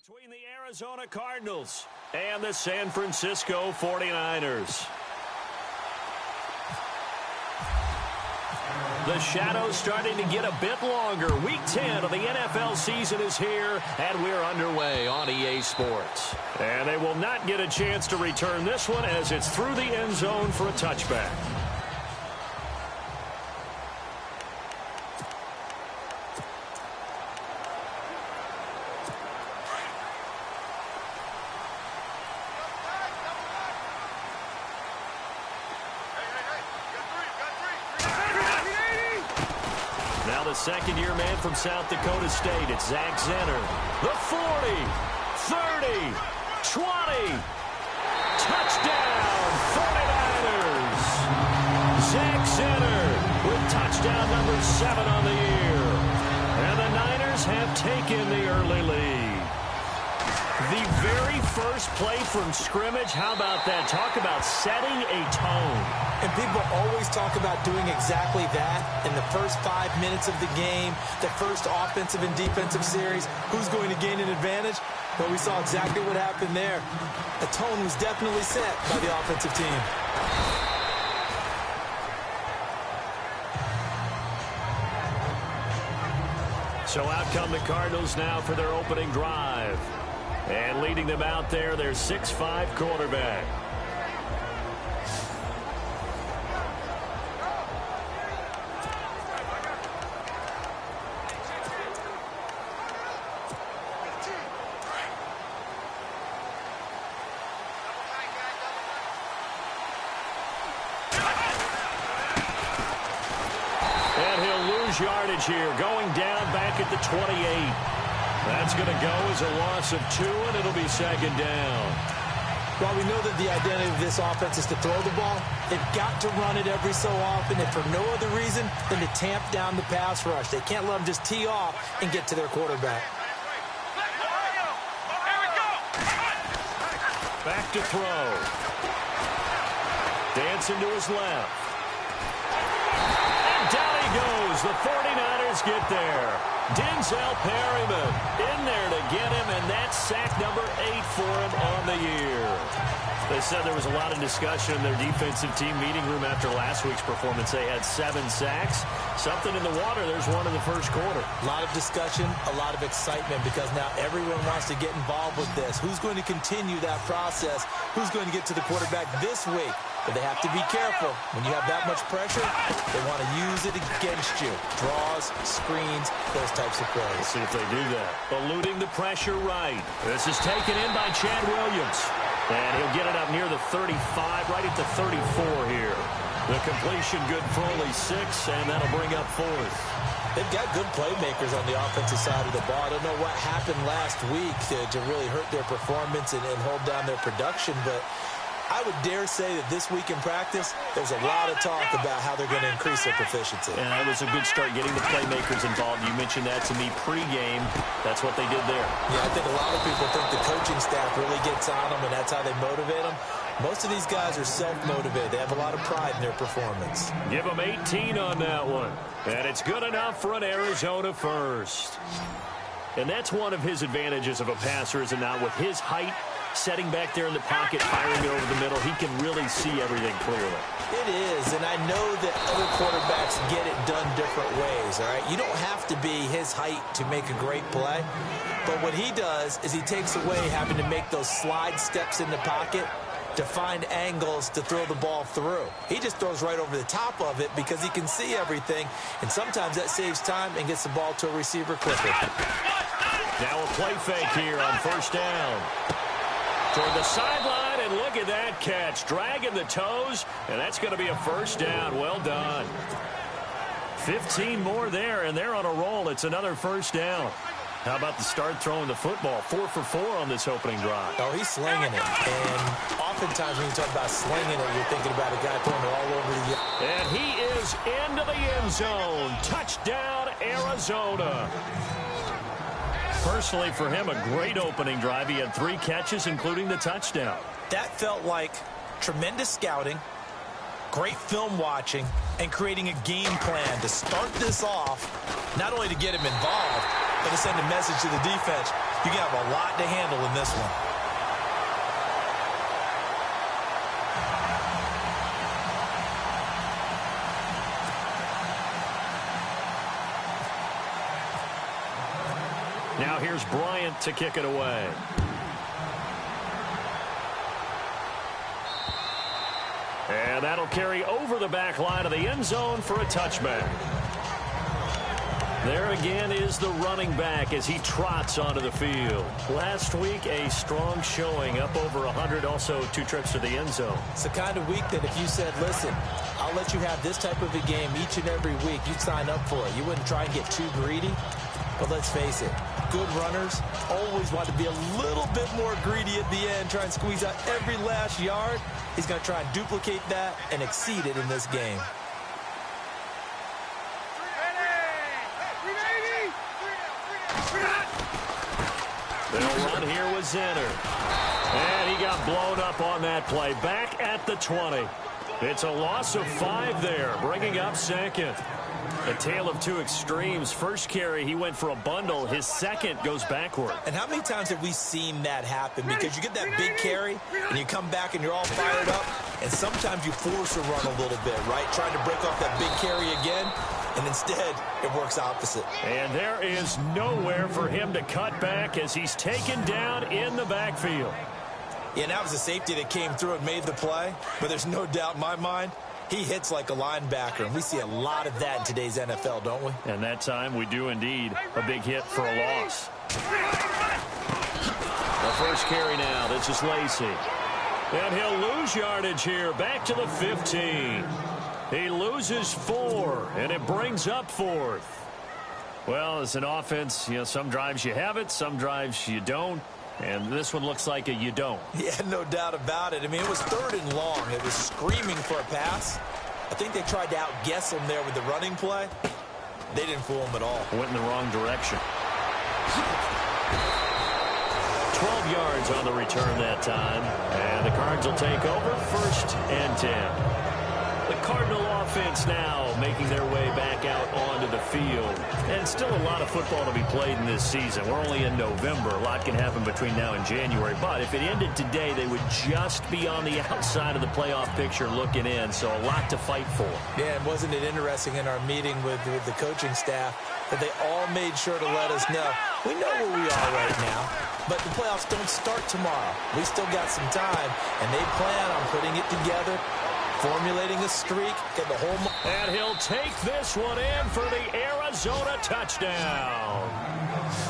Between the Arizona Cardinals and the San Francisco 49ers. The shadow's starting to get a bit longer. Week 10 of the NFL season is here, and we're underway on EA Sports. And they will not get a chance to return this one as it's through the end zone for a touchback. The second-year man from South Dakota State, it's Zach Zenner. The 40, 30, 20. Touchdown, 49ers. Zach Zenner with touchdown number 7 on the year. And the Niners have taken the early lead. The very first play from scrimmage, how about that? Talk about setting a tone. And people always talk about doing exactly that in the first 5 minutes of the game, the first offensive and defensive series. Who's going to gain an advantage? Well, we saw exactly what happened there. The tone was definitely set by the offensive team. So out come the Cardinals now for their opening drive. And leading them out there, their 6'5" quarterback. And he'll lose yardage here, going down back at the 28. That's going to go as a loss of 2, and it'll be second down. While we know that the identity of this offense is to throw the ball, they've got to run it every so often, and for no other reason than to tamp down the pass rush. They can't let them just tee off and get to their quarterback. Back to throw. Dancing to his left. And down he goes. The 49ers get there. Denzel Perryman in there to get him, and that's sack number 8 for him on the year. They said there was a lot of discussion in their defensive team meeting room after last week's performance. They had 7 sacks. Something in the water. There's one in the first quarter. A lot of discussion, a lot of excitement, because now everyone wants to get involved with this. Who's going to continue that process? Who's going to get to the quarterback this week? but they have to be careful. When you have that much pressure, they want to use it against you. Draws, screens, those types of plays. Let's see if they do that. Eluding the pressure right. This is taken in by Chad Williams. And he'll get it up near the 35, right at the 34 here. The completion good for only 6, and that'll bring up 4th. They've got good playmakers on the offensive side of the ball. I don't know what happened last week to really hurt their performance and hold down their production, but I would dare say that this week in practice, there's a lot of talk about how they're going to increase their proficiency. And that was a good start getting the playmakers involved. You mentioned that to me pregame. That's what they did there. Yeah, I think a lot of people think the coaching staff really gets on them, and that's how they motivate them. Most of these guys are self-motivated. They have a lot of pride in their performance. Give them 18 on that one. And it's good enough for an Arizona first. And that's one of his advantages of a passer, is it not? With his height, setting back there in the pocket, firing it over the middle, he can really see everything clearly. It is, and I know that other quarterbacks get it done different ways, all right? You don't have to be his height to make a great play, but what he does is he takes away having to make those slide steps in the pocket to find angles to throw the ball through. He just throws right over the top of it because he can see everything, and sometimes that saves time and gets the ball to a receiver quicker. Now a play fake here on first down. Toward the sideline, and look at that catch. Dragging the toes, and that's going to be a first down. Well done. 15 more there, and they're on a roll. It's another first down. How about the start throwing the football? 4 for 4 on this opening drive. Oh, he's slinging it. And oftentimes when you talk about slinging it, you're thinking about a guy throwing it all over the... And he is into the end zone. Touchdown, Arizona. Personally, for him, a great opening drive. He had 3 catches, including the touchdown. That felt like tremendous scouting, great film watching, and creating a game plan to start this off, not only to get him involved, but to send a message to the defense. You have a lot to handle in this one. Now here's Bryant to kick it away. And that'll carry over the back line of the end zone for a touchback. There again is the running back as he trots onto the field. Last week, a strong showing, up over 100, also 2 trips to the end zone. It's the kind of week that if you said, listen, I'll let you have this type of a game each and every week, you'd sign up for it. You wouldn't try and get too greedy. But let's face it, good runners always want to be a little bit more greedy at the end, try and squeeze out every last yard. He's going to try and duplicate that and exceed it in this game. They'll run here with Zenner. And he got blown up on that play. Back at the 20. It's a loss of 5 there, bringing up second. A tale of 2 extremes. First carry, he went for a bundle. His second goes backward. And how many times have we seen that happen? Because you get that big carry, and you come back and you're all fired up, and sometimes you force a run a little bit, right? Trying to break off that big carry again, and instead it works opposite. And there is nowhere for him to cut back as he's taken down in the backfield. Yeah, and that was a safety that came through and made the play, but there's no doubt in my mind, he hits like a linebacker, and we see a lot of that in today's NFL, don't we? And that time we do indeed. A big hit for a loss. The first carry now. This is Lacy. And he'll lose yardage here. Back to the 15. He loses 4, and it brings up 4th. Well, as an offense, you know, some drives you have it, some drives you don't. And this one looks like a you don't. Yeah, no doubt about it. I mean, it was 3rd and long. It was screaming for a pass. I think they tried to outguess him there with the running play. They didn't fool him at all. Went in the wrong direction. 12 yards on the return that time. And the Cards will take over 1st and 10. The Cardinal offense now making their way back out onto the field. And still a lot of football to be played in this season. We're only in November. A lot can happen between now and January. But if it ended today, they would just be on the outside of the playoff picture looking in. So a lot to fight for. Yeah, and wasn't it interesting in our meeting with the coaching staff that they all made sure to let us know, we know where we are right now, but the playoffs don't start tomorrow. We still got some time, and they plan on putting it together formulating a streak in the whole. And he'll take this one in for the Arizona touchdown.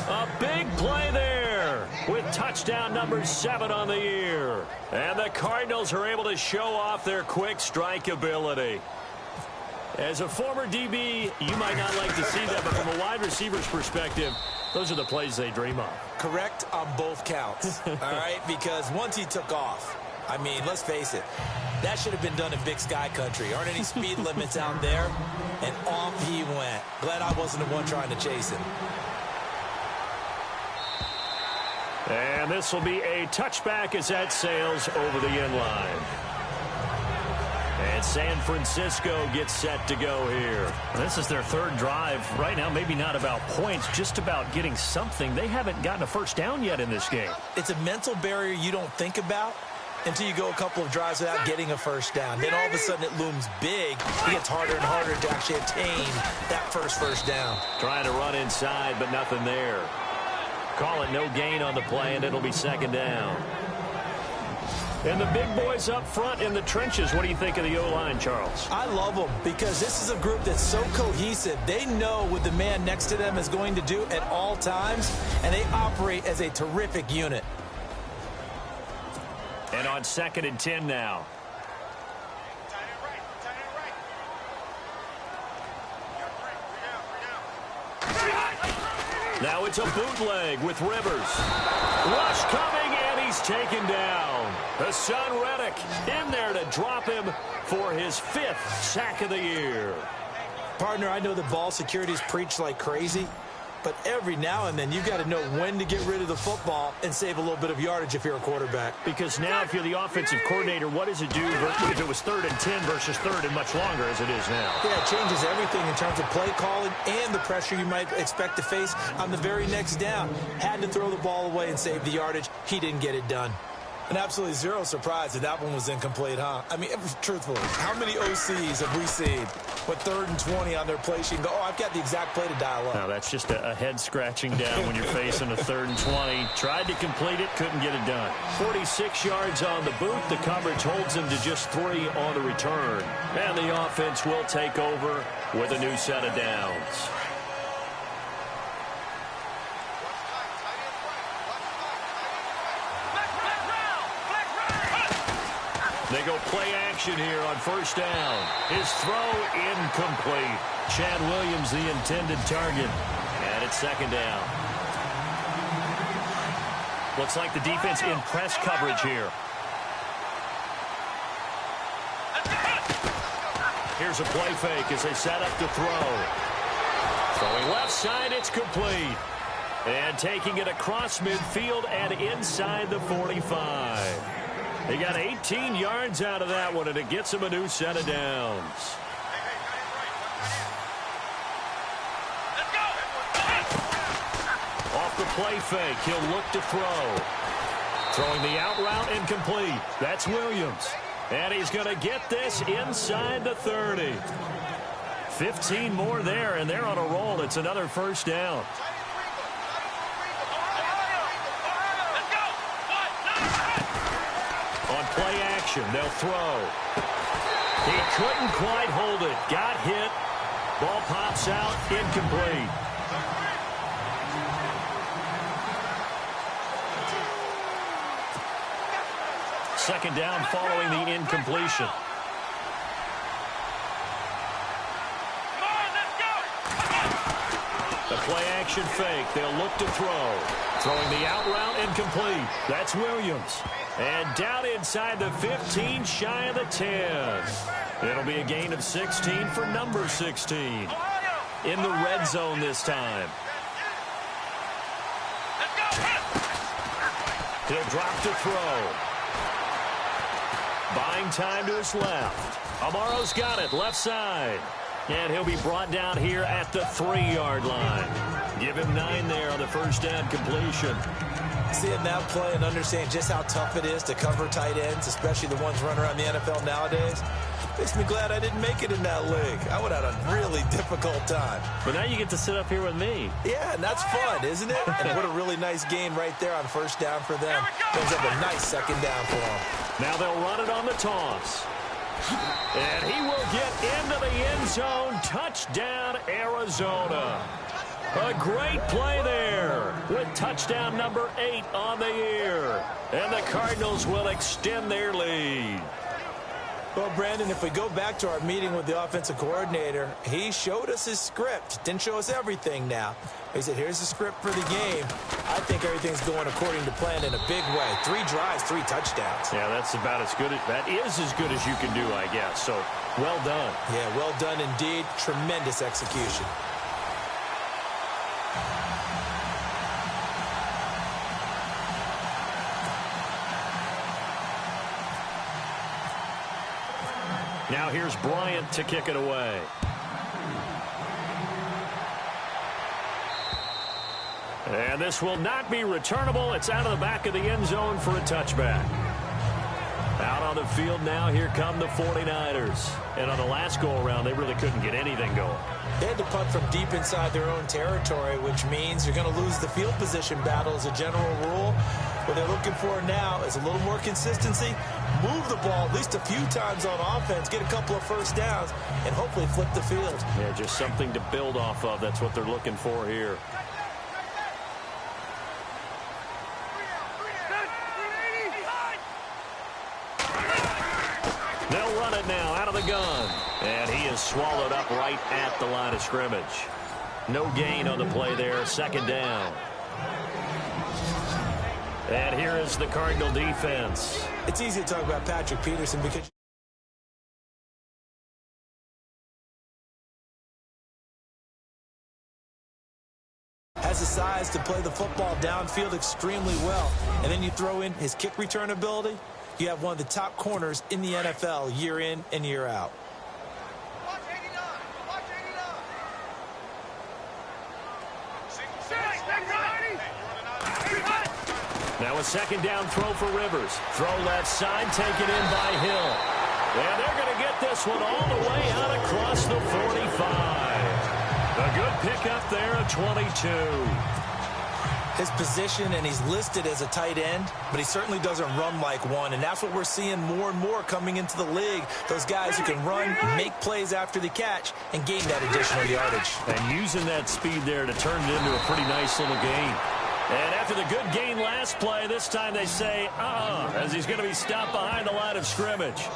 A big play there with touchdown number 7 on the year. And the Cardinals are able to show off their quick strike ability. As a former DB, you might not like to see that, but from a wide receiver's perspective, those are the plays they dream of. Correct on both counts, all right? Because once he took off, I mean, let's face it, that should have been done in Big Sky Country. Aren't any speed limits out there? And off he went. Glad I wasn't the one trying to chase him. And this will be a touchback as that sails over the end line. And San Francisco gets set to go here. This is their third drive. Right now, maybe not about points, just about getting something. They haven't gotten a first down yet in this game. It's a mental barrier you don't think about until you go a couple of drives without getting a first down. Then all of a sudden it looms big. It gets harder and harder to actually attain that first down. Trying to run inside, but nothing there. Call it no gain on the play, and it'll be second down. And the big boys up front in the trenches. What do you think of the O-line, Charles? I love them because this is a group that's so cohesive. They know what the man next to them is going to do at all times, and they operate as a terrific unit. And on 2nd and 10 now. Now it's a bootleg with Rivers. Rush coming, and he's taken down. Hassan Reddick in there to drop him for his 5th sack of the year. Partner, I know the ball security is preached like crazy, but every now and then you've got to know when to get rid of the football and save a little bit of yardage if you're a quarterback. Because now if you're the offensive coordinator, what does it do if it was 3rd and 10 versus 3rd and much longer as it is now? Yeah, it changes everything in terms of play calling and the pressure you might expect to face on the very next down. Had to throw the ball away and save the yardage. He didn't get it done. And absolutely zero surprise that that one was incomplete, huh? I mean, truthfully, how many OCs have we seen with 3rd and 20 on their play sheet and go, oh, I've got the exact play to dial up? No, that's just a head scratching down when you're facing a 3rd and 20. Tried to complete it, couldn't get it done. 46 yards on the boot. The coverage holds him to just 3 on the return. And the offense will take over with a new set of downs. They go play action here on 1st down. His throw incomplete. Chad Williams, the intended target. And it's 2nd down. Looks like the defense in press coverage here. Here's a play fake as they set up to throw. Throwing left side, it's complete. And taking it across midfield and inside the 45. They got 18 yards out of that one, and it gets him a new set of downs. Off the play fake, he'll look to throw. Throwing the out route incomplete. That's Williams. And he's going to get this inside the 30. 15 more there, and they're on a roll. It's another 1st down. On play action, they'll throw. He couldn't quite hold it. Got hit. Ball pops out, incomplete. Second down following the incompletion. The play action fake. They'll look to throw. Throwing the out route incomplete. That's Williams. And down inside the 15, shy of the 10. It'll be a gain of 16 for number 16. In the red zone this time. He'll drop to throw. Buying time to his left. Amaro's got it, left side. And he'll be brought down here at the 3-yard line. Give him 9 there on the 1st down completion. Seeing that play and understanding just how tough it is to cover tight ends, especially the ones running around the NFL nowadays, makes me glad I didn't make it in that league. I would have had a really difficult time. But now you get to sit up here with me. Yeah, and that's fun, isn't it? And what a really nice gain right there on 1st down for them. Brings up a nice 2nd down for them. Now they'll run it on the toss. And he will get into the end zone. Touchdown, Arizona. A great play there with touchdown number 8 on the year. And the Cardinals will extend their lead. Well, Brandon, if we go back to our meeting with the offensive coordinator, he showed us his script. Didn't show us everything now. He said, here's the script for the game. I think everything's going according to plan in a big way. 3 drives, 3 touchdowns. Yeah, that's about as good. That is as good as you can do, I guess. So, well done. Yeah, well done indeed. Tremendous execution. Now here's Bryant to kick it away. And this will not be returnable. It's out of the back of the end zone for a touchback. Out on the field now, here come the 49ers. And on the last go-around, they really couldn't get anything going. They had to punt from deep inside their own territory, which means you're going to lose the field position battle as a general rule. What they're looking for now is a little more consistency, move the ball at least a few times on offense, get a couple of first downs, and hopefully flip the field. Yeah, just something to build off of. That's what they're looking for here. They'll run it now out of the gun. And he is swallowed up right at the line of scrimmage. No gain on the play there. Second down. And here is the Cardinal defense. It's easy to talk about Patrick Peterson because has the size to play the football downfield extremely well. And then you throw in his kick return ability. You have one of the top corners in the NFL year in and year out. Now a second down throw for Rivers. Throw left side, taken in by Hill. And they're going to get this one all the way out across the 45. A good pickup there at 22. His position, and he's listed as a tight end, but he certainly doesn't run like one, and that's what we're seeing more and more coming into the league. Those guys who can run, make plays after the catch, and gain that additional yardage. And using that speed there to turn it into a pretty nice little gain. And after the good gain last play, this time they say, as he's going to be stopped behind the line of scrimmage.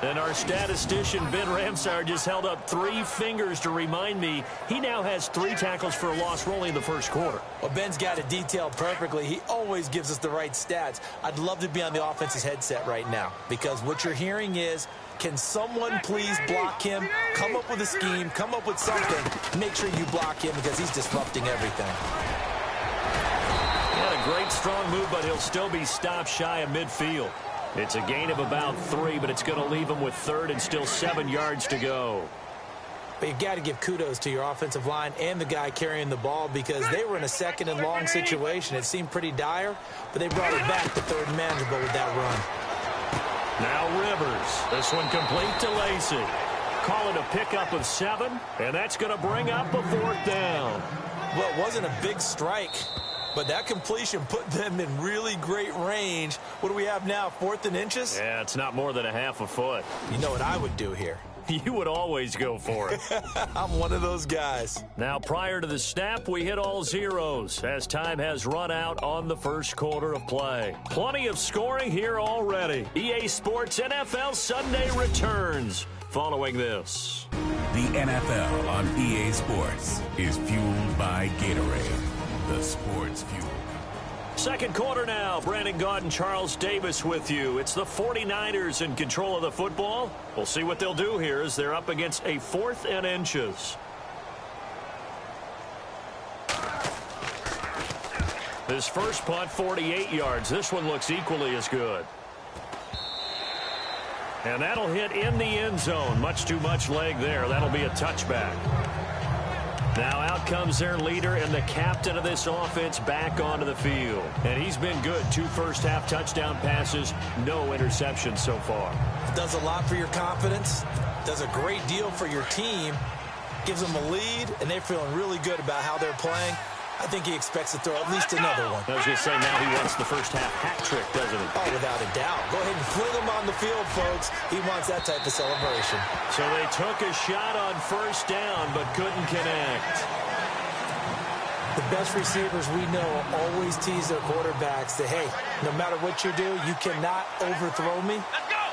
And our statistician, Ben Ramsar, just held up 3 fingers to remind me he now has 3 tackles for a loss only in the first quarter. Well, Ben's got it detailed perfectly. He always gives us the right stats. I'd love to be on the offense's headset right now because what you're hearing is, can someone please block him? Come up with a scheme, come up with something. Make sure you block him because he's disrupting everything. He had a great, strong move, but he'll still be stopped shy of midfield. It's a gain of about 3, but it's going to leave him with 3rd and still 7 yards to go. But you've got to give kudos to your offensive line and the guy carrying the ball because they were in a second and long situation. It seemed pretty dire, but they brought it back to 3rd and manageable with that run. Now Rivers. This one complete to Lacey. Call it a pickup of 7, and that's going to bring up a 4th down. Well, it wasn't a big strike, but that completion put them in really great range. What do we have now, 4th and inches? Yeah, it's not more than a half a foot. You know what I would do here? You would always go for it. I'm one of those guys. Now, prior to the snap, we hit all zeros as time has run out on the first quarter of play. Plenty of scoring here already. EA Sports NFL Sunday returns following this. The NFL on EA Sports is fueled by Gatorade, the sports fuel. Second quarter now. Brandon Gaud and Charles Davis with you. It's the 49ers in control of the football. We'll see what they'll do here as they're up against a 4th and inches. This first punt, 48 yards. This one looks equally as good. And that'll hit in the end zone. Much too much leg there. That'll be a touchback. Now out comes their leader and the captain of this offense back onto the field. And he's been good. 2 first-half touchdown passes, no interceptions so far. Does a lot for your confidence. Does a great deal for your team. Gives them a lead, and they're feeling really good about how they're playing. I think he expects to throw at least another one. I was going to say, now he wants the first half hat trick, doesn't he? Oh, without a doubt. Go ahead and fling him on the field, folks. He wants that type of celebration. So they took a shot on first down, but couldn't connect. The best receivers we know always tease their quarterbacks that, hey, no matter what you do, you cannot overthrow me.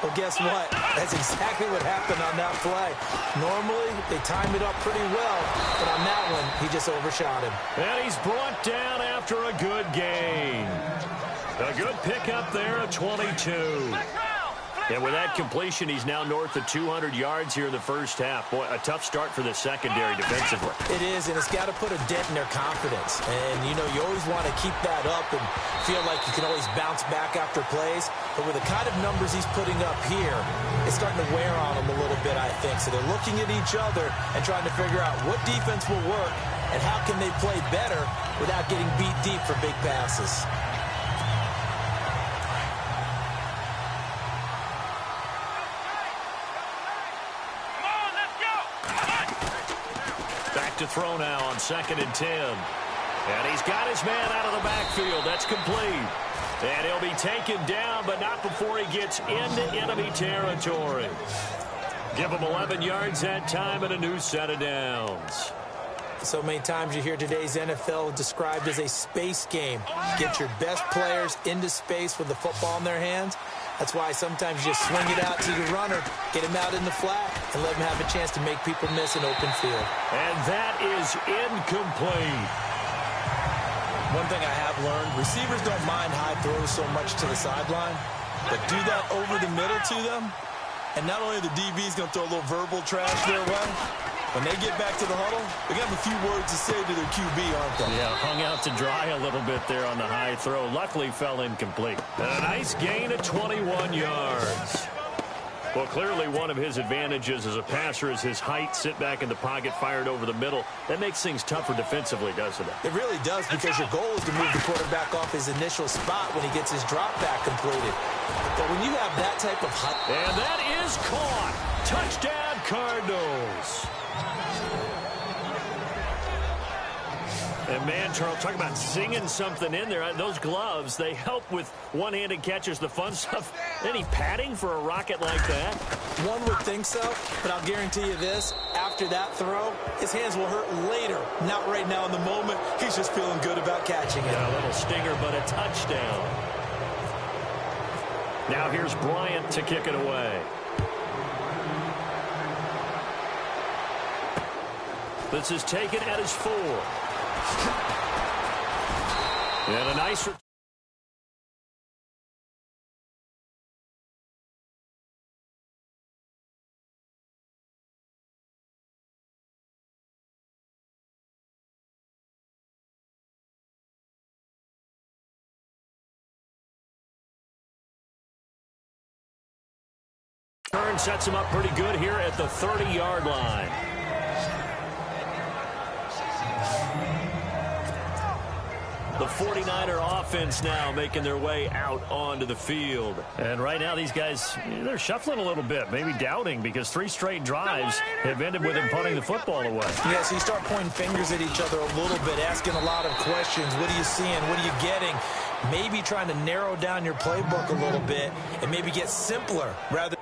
Well, guess what? That's exactly what happened on that play. Normally, they time it up pretty well, but on that one, he just overshot him. And he's brought down after a good gain. A good pickup there, a 22. And with that completion, he's now north of 200 yards here in the first half. Boy, a tough start for the secondary defensively. It is, and it's got to put a dent in their confidence. And, you know, you always want to keep that up and feel like you can always bounce back after plays. But with the kind of numbers he's putting up here, it's starting to wear on them a little bit, I think. So they're looking at each other and trying to figure out what defense will work and how can they play better without getting beat deep for big passes. To throw now on 2nd and 10. And he's got his man out of the backfield. That's complete. And he'll be taken down, but not before he gets into enemy territory. Give him 11 yards that time and a new set of downs. So many times you hear today's NFL described as a space game. Get your best players into space with the football in their hands. That's why sometimes you just swing it out to your runner, get him out in the flat, and let him have a chance to make people miss an open field. And that is incomplete. One thing I have learned, receivers don't mind high throws so much to the sideline, but do that over the middle to them, and not only the DB's going to throw a little verbal trash their way, when they get back to the huddle, they got a few words to say to their QB, aren't they? Yeah, hung out to dry a little bit there on the high throw. Luckily fell incomplete. And a nice gain of 21 yards. Well, clearly one of his advantages as a passer is his height. Sit back in the pocket, fired over the middle. That makes things tougher defensively, doesn't it? It really does, because your goal is to move the quarterback off his initial spot when he gets his drop back completed. But when you have that type of height... And that is caught. Touchdown, Cardinals. And man, Charles, talk about singing something in there. Those gloves, they help with one-handed catches, the fun stuff. Any padding for a rocket like that? One would think so, but I'll guarantee you this. After that throw, his hands will hurt later. Not right now in the moment. He's just feeling good about catching it. Yeah, a little stinger, but a touchdown. Now here's Bryant to kick it away. This is taken at his 4. And a nice... Turn sets him up pretty good here at the 30-yard line. The 49er offense now making their way out onto the field. And right now these guys, they're shuffling a little bit, maybe doubting, because 3 straight drives have ended with him punting the football away. Yeah, so you start pointing fingers at each other a little bit, asking a lot of questions. What are you seeing? What are you getting? Maybe trying to narrow down your playbook a little bit and maybe get simpler rather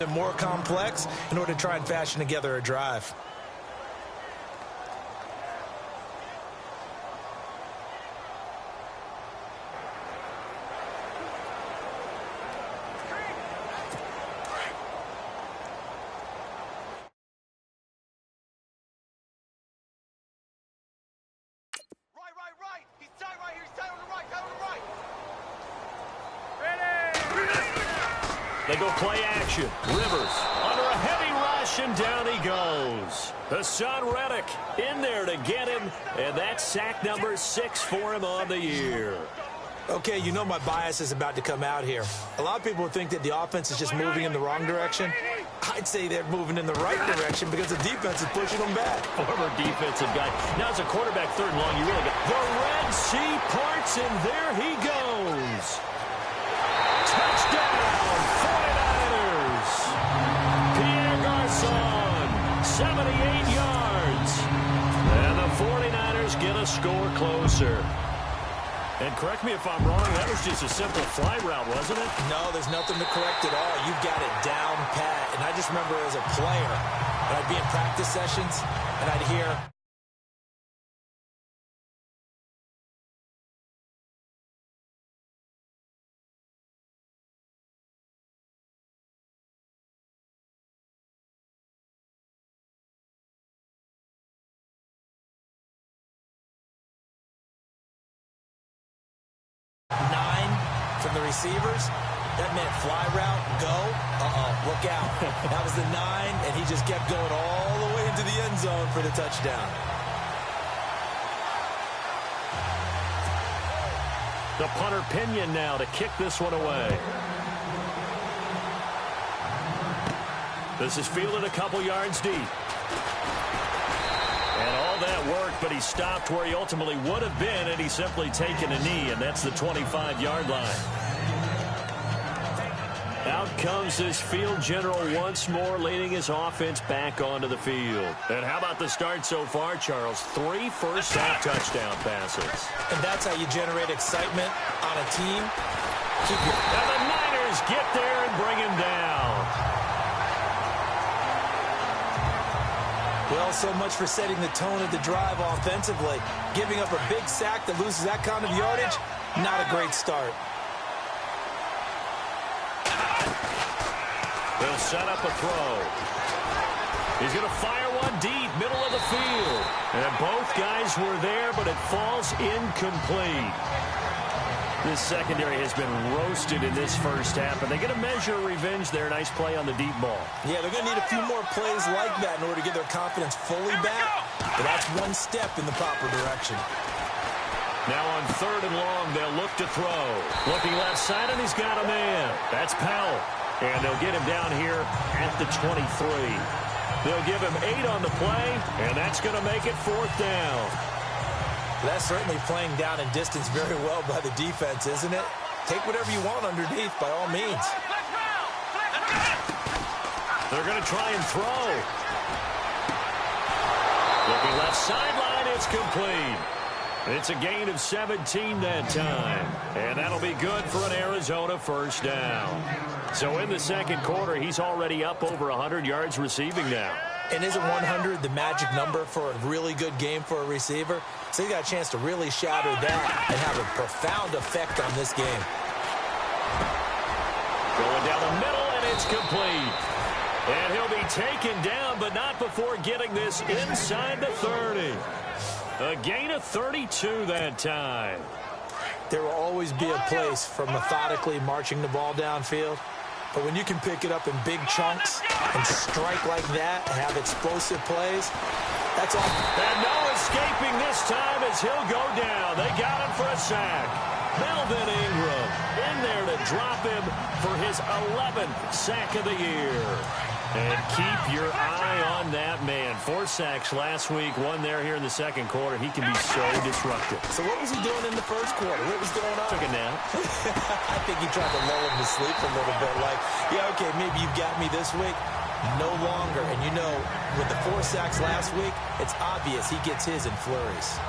more complex in order to try and fashion together a drive. Right. He's tight right here. He's tight on the right. Tight on the right. They go play action. Rivers under a heavy rush, and down he goes. Hassan Reddick in there to get him, and that's sack number 6 for him on the year. Okay, you know my bias is about to come out here. A lot of people think that the offense is just moving in the wrong direction. I'd say they're moving in the right direction because the defense is pushing them back. Former defensive guy. Now as a quarterback, 3rd and long, you really got the Red Sea parts, and there he goes. Touchdown, 49ers. Pierre Garçon, 78 yards. And the 49ers get a score closer. And correct me if I'm wrong, that was just a simple fly route, wasn't it? No, there's nothing to correct at all. You've got it down pat. And I just remember as a player, when I'd be in practice sessions, and I'd hear... from the receivers, that meant fly route, go, look out. That was the 9, and he just kept going all the way into the end zone for the touchdown. The punter Pinion now to kick this one away. This is fielded a couple yards deep. And all that worked, but he stopped where he ultimately would have been, and he's simply taken a knee, and that's the 25-yard line. Out comes this field general once more, leading his offense back onto the field. And how about the start so far, Charles? 3 first-half touchdown passes. And that's how you generate excitement on a team. And the Niners get there and bring him down. Well, so much for setting the tone of the drive offensively. Giving up a big sack that loses that kind of yardage, not a great start. They'll set up a throw. He's going to fire one deep, middle of the field. And both guys were there, but it falls incomplete. This secondary has been roasted in this first half, but they get a measure of revenge there. Nice play on the deep ball. Yeah, they're going to need a few more plays like that in order to get their confidence fully back. But that's one step in the proper direction. Now on 3rd and long, they'll look to throw. Looking left side, and he's got a man. That's Powell. And they'll get him down here at the 23. They'll give him 8 on the play, and that's going to make it 4th down. That's certainly playing down in distance very well by the defense, isn't it? Take whatever you want underneath, by all means. They're going to try and throw. Looking left sideline, it's complete. It's a gain of 17 that time. And that'll be good for an Arizona first down. So in the second quarter, he's already up over 100 yards receiving now. And isn't 100 the magic number for a really good game for a receiver? So he got a chance to really shatter that and have a profound effect on this game. Going down the middle, and it's complete. And he'll be taken down, but not before getting this inside the 30. A gain of 32 that time. There will always be a place for methodically marching the ball downfield. But when you can pick it up in big chunks and strike like that and have explosive plays, that's all. And no escaping this time as he'll go down. They got him for a sack. Melvin Ingram in there to drop him for his 11th sack of the year. And keep your eye on that man. 4 sacks last week, 1 there here in the second quarter. He can be so disruptive. So what was he doing in the first quarter? What was going on? Took a nap. I think he tried to lull him to sleep a little bit. Like, yeah, okay, maybe you've got me this week. No longer. And you know, with the 4 sacks last week, it's obvious he gets his in flurries.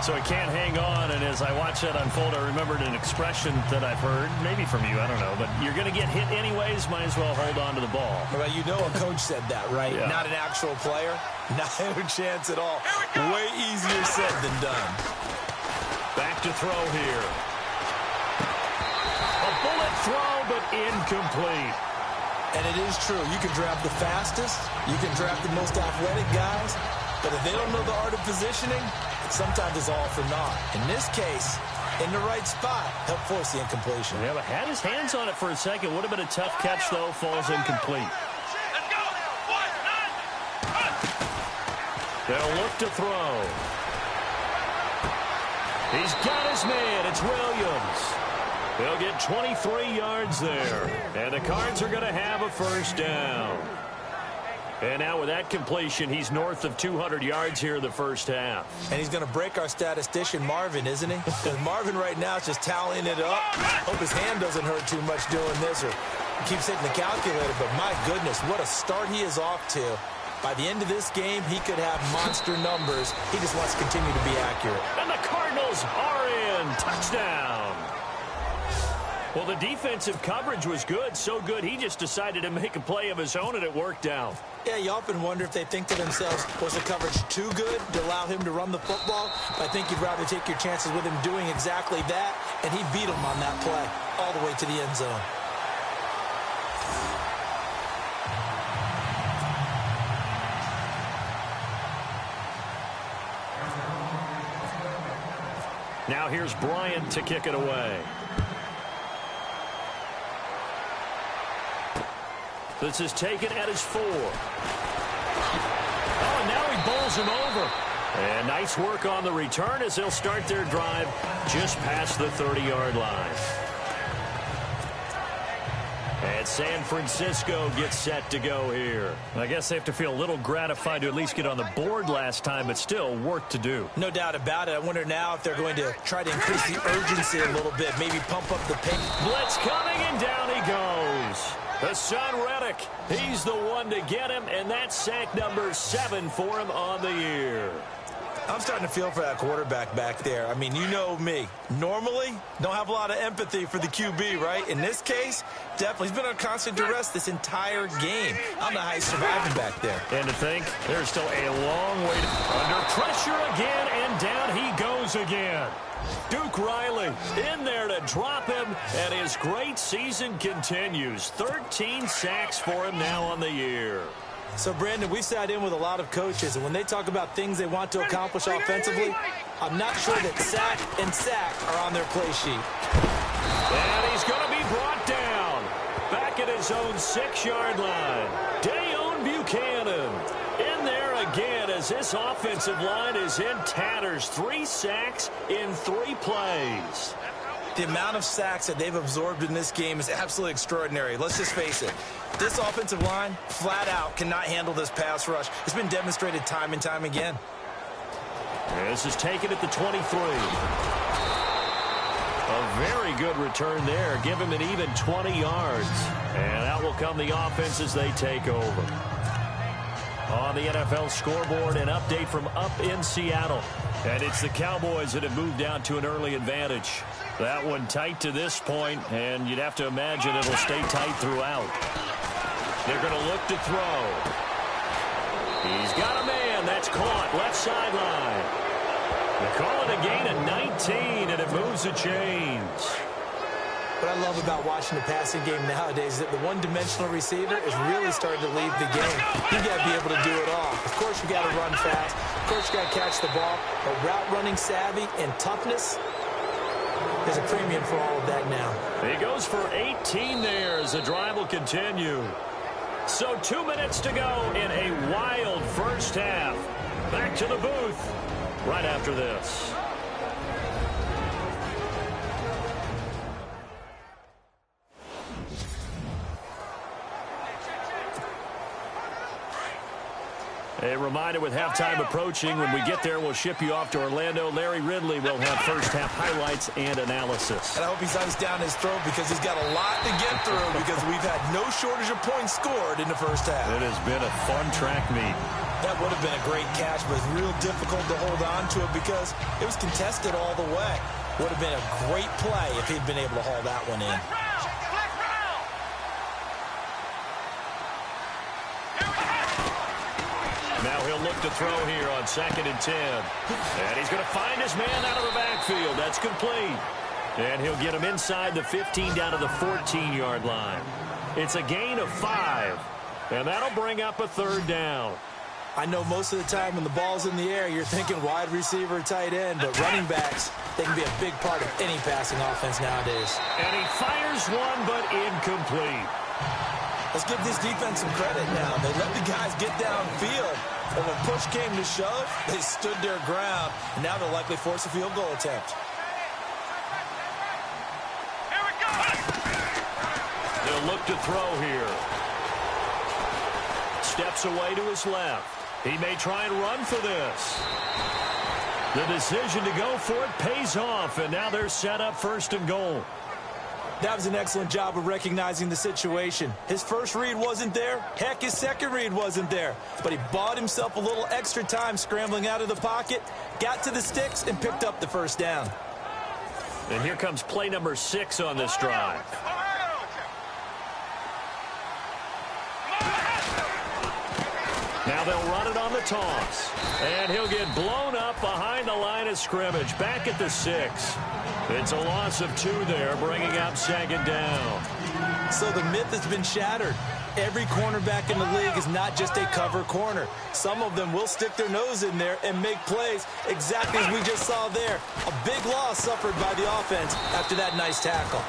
So he can't hang on, and as I watch that unfold, I remembered an expression that I've heard, maybe from you, I don't know, but you're going to get hit anyways, might as well hold on to the ball. Well, you know a coach said that, right? Yeah. Not an actual player. Not a chance at all. Way easier said than done. Back to throw here. A bullet throw, but incomplete. And it is true. You can draft the fastest. You can draft the most athletic guys. But if they don't know the art of positioning, sometimes it's all for naught. In this case, in the right spot, helped force the incompletion. Yeah, but had his hands on it for a second. Would have been a tough catch, though. Falls incomplete. Let's go. 1, 9. They'll look to throw. He's got his man. It's Williams. He'll get 23 yards there. And the Cards are going to have a first down. And now with that completion, he's north of 200 yards here in the first half. And he's going to break our statistician, Marvin, isn't he? Because Marvin right now is just tallying it up. Hope his hand doesn't hurt too much doing this or keeps hitting the calculator. But my goodness, what a start he is off to. By the end of this game, he could have monster numbers. He just wants to continue to be accurate. And the Cardinals are in. Touchdown. Well, the defensive coverage was good, so good he just decided to make a play of his own, and it worked out. Yeah, you often wonder if they think to themselves, was the coverage too good to allow him to run the football? I think you'd rather take your chances with him doing exactly that, and he beat him on that play all the way to the end zone. Now here's Bryant to kick it away. This is taken at his 4. Oh, and now he bowls him over. And nice work on the return as they'll start their drive just past the 30-yard line. And San Francisco gets set to go here. I guess they have to feel a little gratified to at least get on the board last time, but still work to do. No doubt about it. I wonder now if they're going to try to increase the urgency a little bit, maybe pump up the pace. Blitz coming, and down he goes. Hassan Reddick, he's the one to get him, and that's sack number 7 for him on the year. I'm starting to feel for that quarterback back there. I mean, you know me. Normally, don't have a lot of empathy for the QB, right? In this case, definitely. He's been on constant duress this entire game. I don't know how he's surviving back there. And to think, there's still a long way to... Under pressure again, and down he goes again. Duke Riley in there to drop him, and his great season continues. 13 sacks for him now on the year. So, Brandon, we've sat in with a lot of coaches, and when they talk about things they want to accomplish offensively, I'm not sure that sack and sack are on their play sheet. And he's going to be brought down. Back at his own 6-yard line. Dayon Buchanan in there again as this offensive line is in tatters. 3 sacks in 3 plays. The amount of sacks that they've absorbed in this game is absolutely extraordinary. Let's just face it. This offensive line, flat out, cannot handle this pass rush. It's been demonstrated time and time again. This is taken at the 23. A very good return there. Give him an even 20 yards. And out will come the offense as they take over. On the NFL scoreboard, an update from up in Seattle. And it's the Cowboys that have moved down to an early advantage. That one tight to this point, and you'd have to imagine it'll stay tight throughout. They're going to look to throw. He's got a man. That's caught. Left sideline. They call it a gain of 19, and it moves the chains. What I love about watching the passing game nowadays is that the one-dimensional receiver is really starting to lead the game. You got to be able to do it all. Of course, you got to run fast. Of course, you got to catch the ball. But route running savvy and toughness, there's a premium for all of that now. He goes for 18 there as the drive will continue. So 2 minutes to go in a wild first half. Back to the booth right after this. A reminder with halftime approaching, when we get there, we'll ship you off to Orlando. Larry Ridley will have first half highlights and analysis. And I hope he's ice down his throat because he's got a lot to get through because we've had no shortage of points scored in the first half. It has been a fun track meet. That would have been a great catch, but it's real difficult to hold on to it because it was contested all the way. Would have been a great play if he'd been able to haul that one in. Now he'll look to throw here on 2nd and 10. And he's going to find his man out of the backfield. That's complete. And he'll get him inside the 15 down to the 14-yard line. It's a gain of 5. And that'll bring up a 3rd down. I know most of the time when the ball's in the air, you're thinking wide receiver, tight end, but running backs, they can be a big part of any passing offense nowadays. And he fires one, but incomplete. Let's give this defense some credit now. They let the guys get downfield, but when push came to shove, they stood their ground, and now they'll likely force a field goal attempt. Here we go. They'll look to throw here. Steps away to his left. He may try and run for this. The decision to go for it pays off, and now they're set up 1st and goal. That was an excellent job of recognizing the situation. His first read wasn't there. Heck, his second read wasn't there. But he bought himself a little extra time scrambling out of the pocket, got to the sticks, and picked up the 1st down. And here comes play number 6 on this drive. Now they'll run it on the toss. And he'll get blown up behind the line of scrimmage. Back at the 6. It's a loss of 2 there, bringing up 2nd down. So the myth has been shattered. Every cornerback in the league is not just a cover corner. Some of them will stick their nose in there and make plays exactly as we just saw there. A big loss suffered by the offense after that nice tackle.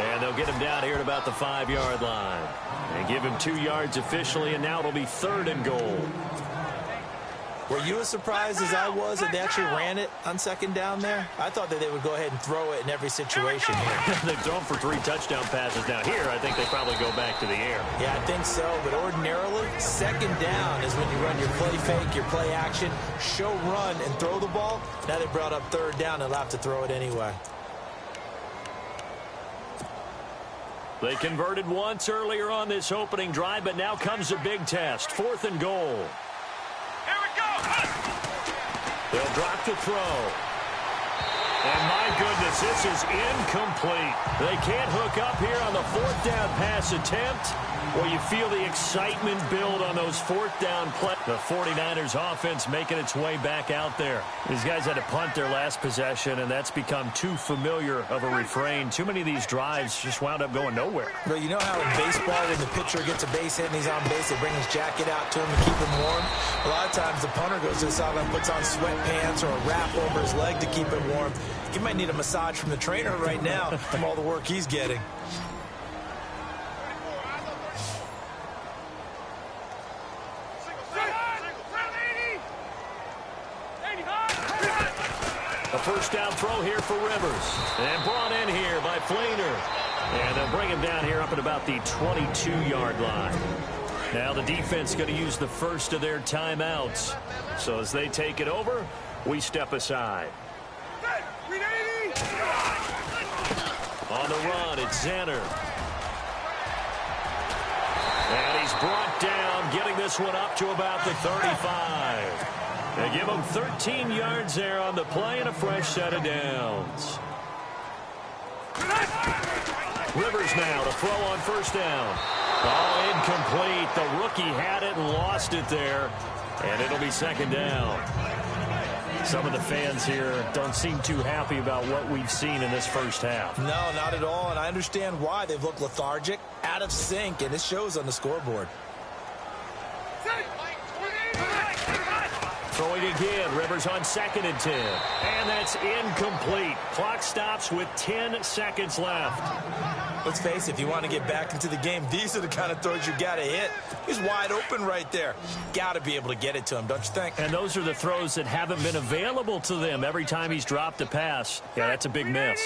And they'll get him down here at about the 5-yard line. And give him 2 yards officially, and now it'll be 3rd and goal. Were you as surprised as I was that they actually ran it on 2nd down there? I thought that they would go ahead and throw it in every situation here. They've thrown for 3 touchdown passes. Now here, I think they probably go back to the air. Yeah, I think so, but ordinarily, 2nd down is when you run your play fake, your play action, show run, and throw the ball. Now they brought up 3rd down, and they'll have to throw it anyway. They converted once earlier on this opening drive, but now comes a big test. 4th and goal. Here we go. They'll drop to throw. And my goodness, this is incomplete. They can't hook up here on the 4th down pass attempt. Well, you feel the excitement build on those 4th down plays. The 49ers offense making its way back out there. These guys had to punt their last possession, and that's become too familiar of a refrain. Too many of these drives just wound up going nowhere. But you know how in baseball, when the pitcher gets a base hit and he's on base, they bring his jacket out to him to keep him warm? A lot of times the punter goes to the sideline, puts on sweatpants or a wrap over his leg to keep it warm. He might need a massage from the trainer right now from all the work he's getting. A 1st down throw here for Rivers. And brought in here by Fleener. And they'll bring him down here up at about the 22-yard line. Now the defense going to use the first of their timeouts. So as they take it over, we step aside. On the run, it's Zanner. And he's brought down, getting this one up to about the 35. They give him 13 yards there on the play and a fresh set of downs. Rivers now to throw on 1st down. Oh, incomplete. The rookie had it and lost it there. And it'll be 2nd down. Some of the fans here don't seem too happy about what we've seen in this first half. No, not at all, and I understand why. They've looked lethargic, out of sync, and it shows on the scoreboard. Throwing again, Rivers on 2nd and 10. And that's incomplete. Clock stops with 10 seconds left. Let's face it, if you want to get back into the game, these are the kind of throws you got to hit. He's wide open right there. Got to be able to get it to him, don't you think? And those are the throws that haven't been available to them every time he's dropped a pass. Yeah, that's a big miss.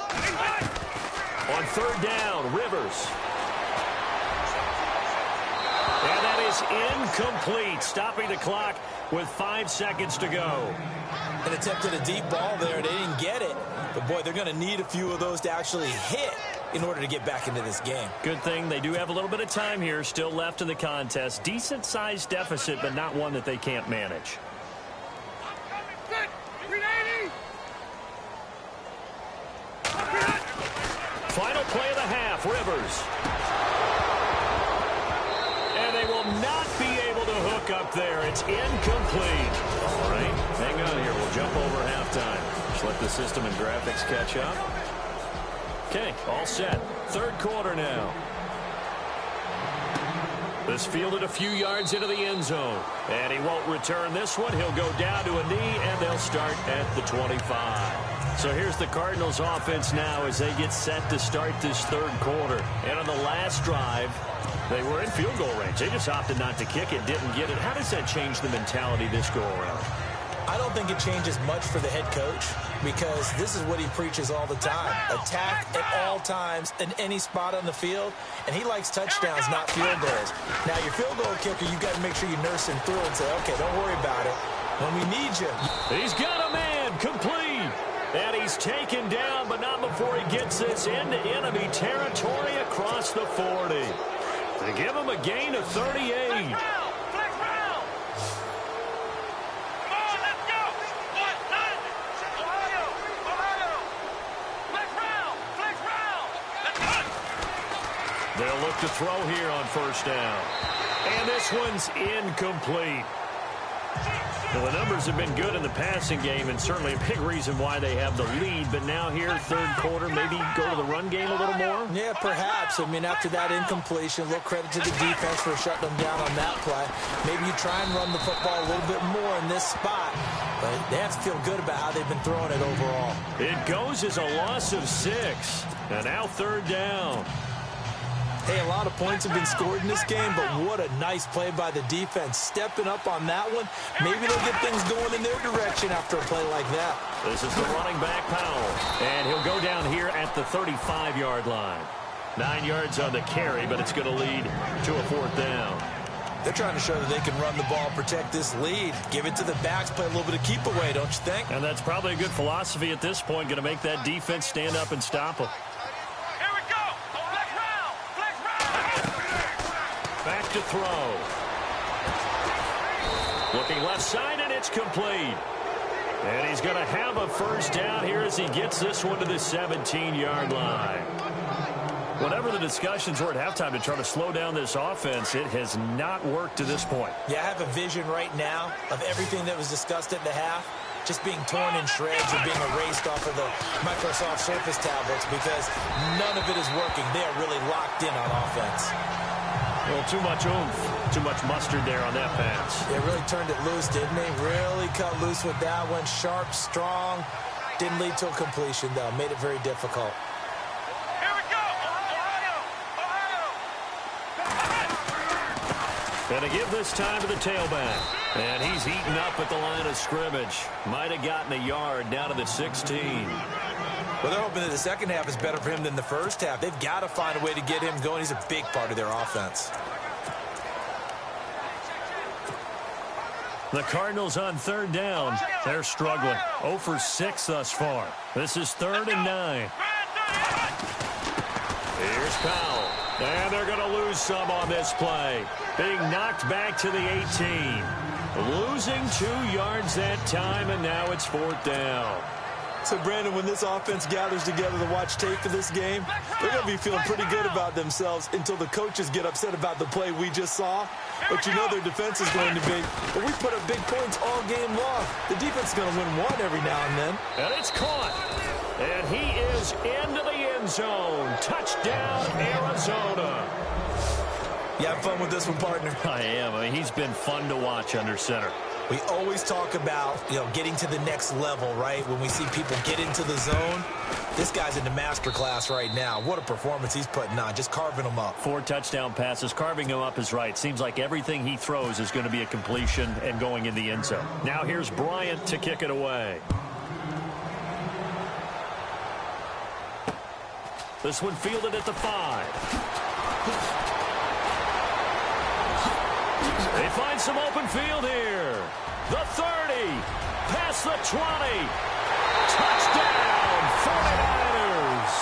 On 3rd down, Rivers. And that is incomplete, stopping the clock with 5 seconds to go. An attempt at a deep ball there. They didn't get it. But, boy, they're going to need a few of those to actually hit in order to get back into this game. Good thing they do have a little bit of time here still left in the contest. Decent-sized deficit, but not one that they can't manage. Final play of the half, Rivers. And they will not be able to hook up there. It's incomplete. All right, hang on here. We'll jump over halftime. Just let the system and graphics catch up. Okay, all set. Third quarter now. This fielded a few yards into the end zone. And he won't return this one. He'll go down to a knee, and they'll start at the 25. So here's the Cardinals offense now as they get set to start this third quarter. And on the last drive, they were in field goal range. They just opted not to kick it, didn't get it. How does that change the mentality this go around? I don't think it changes much for the head coach because this is what he preaches all the time. Attack at all times in any spot on the field, and he likes touchdowns, not field goals. Now, your field goal kicker, you got to make sure you nurse him through and say, okay, don't worry about it. When we need you. He's got a man complete. And he's taken down, but not before he gets this into enemy territory across the 40. They give him a gain of 38. They'll look to throw here on first down. And this one's incomplete. Well, the numbers have been good in the passing game and certainly a big reason why they have the lead. But now here, third quarter, maybe go to the run game a little more? Yeah, perhaps. I mean, after that incompletion, a little credit to the defense for shutting them down on that play. Maybe you try and run the football a little bit more in this spot. But they have to feel good about how they've been throwing it overall. It goes as a loss of 6. And now third down. Hey, a lot of points have been scored in this game, but what a nice play by the defense. Stepping up on that one, maybe they'll get things going in their direction after a play like that. This is the running back, Powell. And he'll go down here at the 35-yard line. 9 yards on the carry, but it's going to lead to a fourth down. They're trying to show that they can run the ball, protect this lead. Give it to the backs, play a little bit of keep away, don't you think? And that's probably a good philosophy at this point, going to make that defense stand up and stop them. Back to throw. Looking left side, and it's complete. And he's going to have a first down here as he gets this one to the 17-yard line. Whatever the discussions were at halftime to try to slow down this offense, it has not worked to this point. Yeah, I have a vision right now of everything that was discussed at the half just being torn in shreds or being erased off of the Microsoft Surface tablets because none of it is working. They are really locked in on offense. Well, too much oomph, too much mustard there on that pass. They really turned it loose, didn't they? Really cut loose with that one. Sharp, strong. Didn't lead to a completion, though. Made it very difficult. Here we go! Ohio! Gonna give this time to the tailback. And he's eaten up at the line of scrimmage. Might have gotten a yard down to the 16. Well, they're hoping that the second half is better for him than the first half. They've got to find a way to get him going. He's a big part of their offense. The Cardinals on third down. They're struggling. 0 for 6 thus far. This is 3rd and 9. Here's Powell. And they're going to lose some on this play. Being knocked back to the 18. Losing 2 yards that time, and now it's 4th down. So, Brandon, when this offense gathers together to watch tape for this game, they're going to be feeling pretty good about themselves until the coaches get upset about the play we just saw. But you know their defense is going to be, but we put up big points all game long. The defense is going to win one every now and then. And it's caught. And he is into the end zone. Touchdown, Arizona. You have fun with this one, partner? I am. I mean, he's been fun to watch under center. We always talk about, getting to the next level, right? When we see people get into the zone, this guy's in the master class right now. What a performance he's putting on, just carving them up. 4 touchdown passes. Carving him up is right. Seems like everything he throws is going to be a completion and going in the end zone. Now here's Bryant to kick it away. This one fielded at the 5. They find some open field here. The 30, past the 20. Touchdown, 49ers.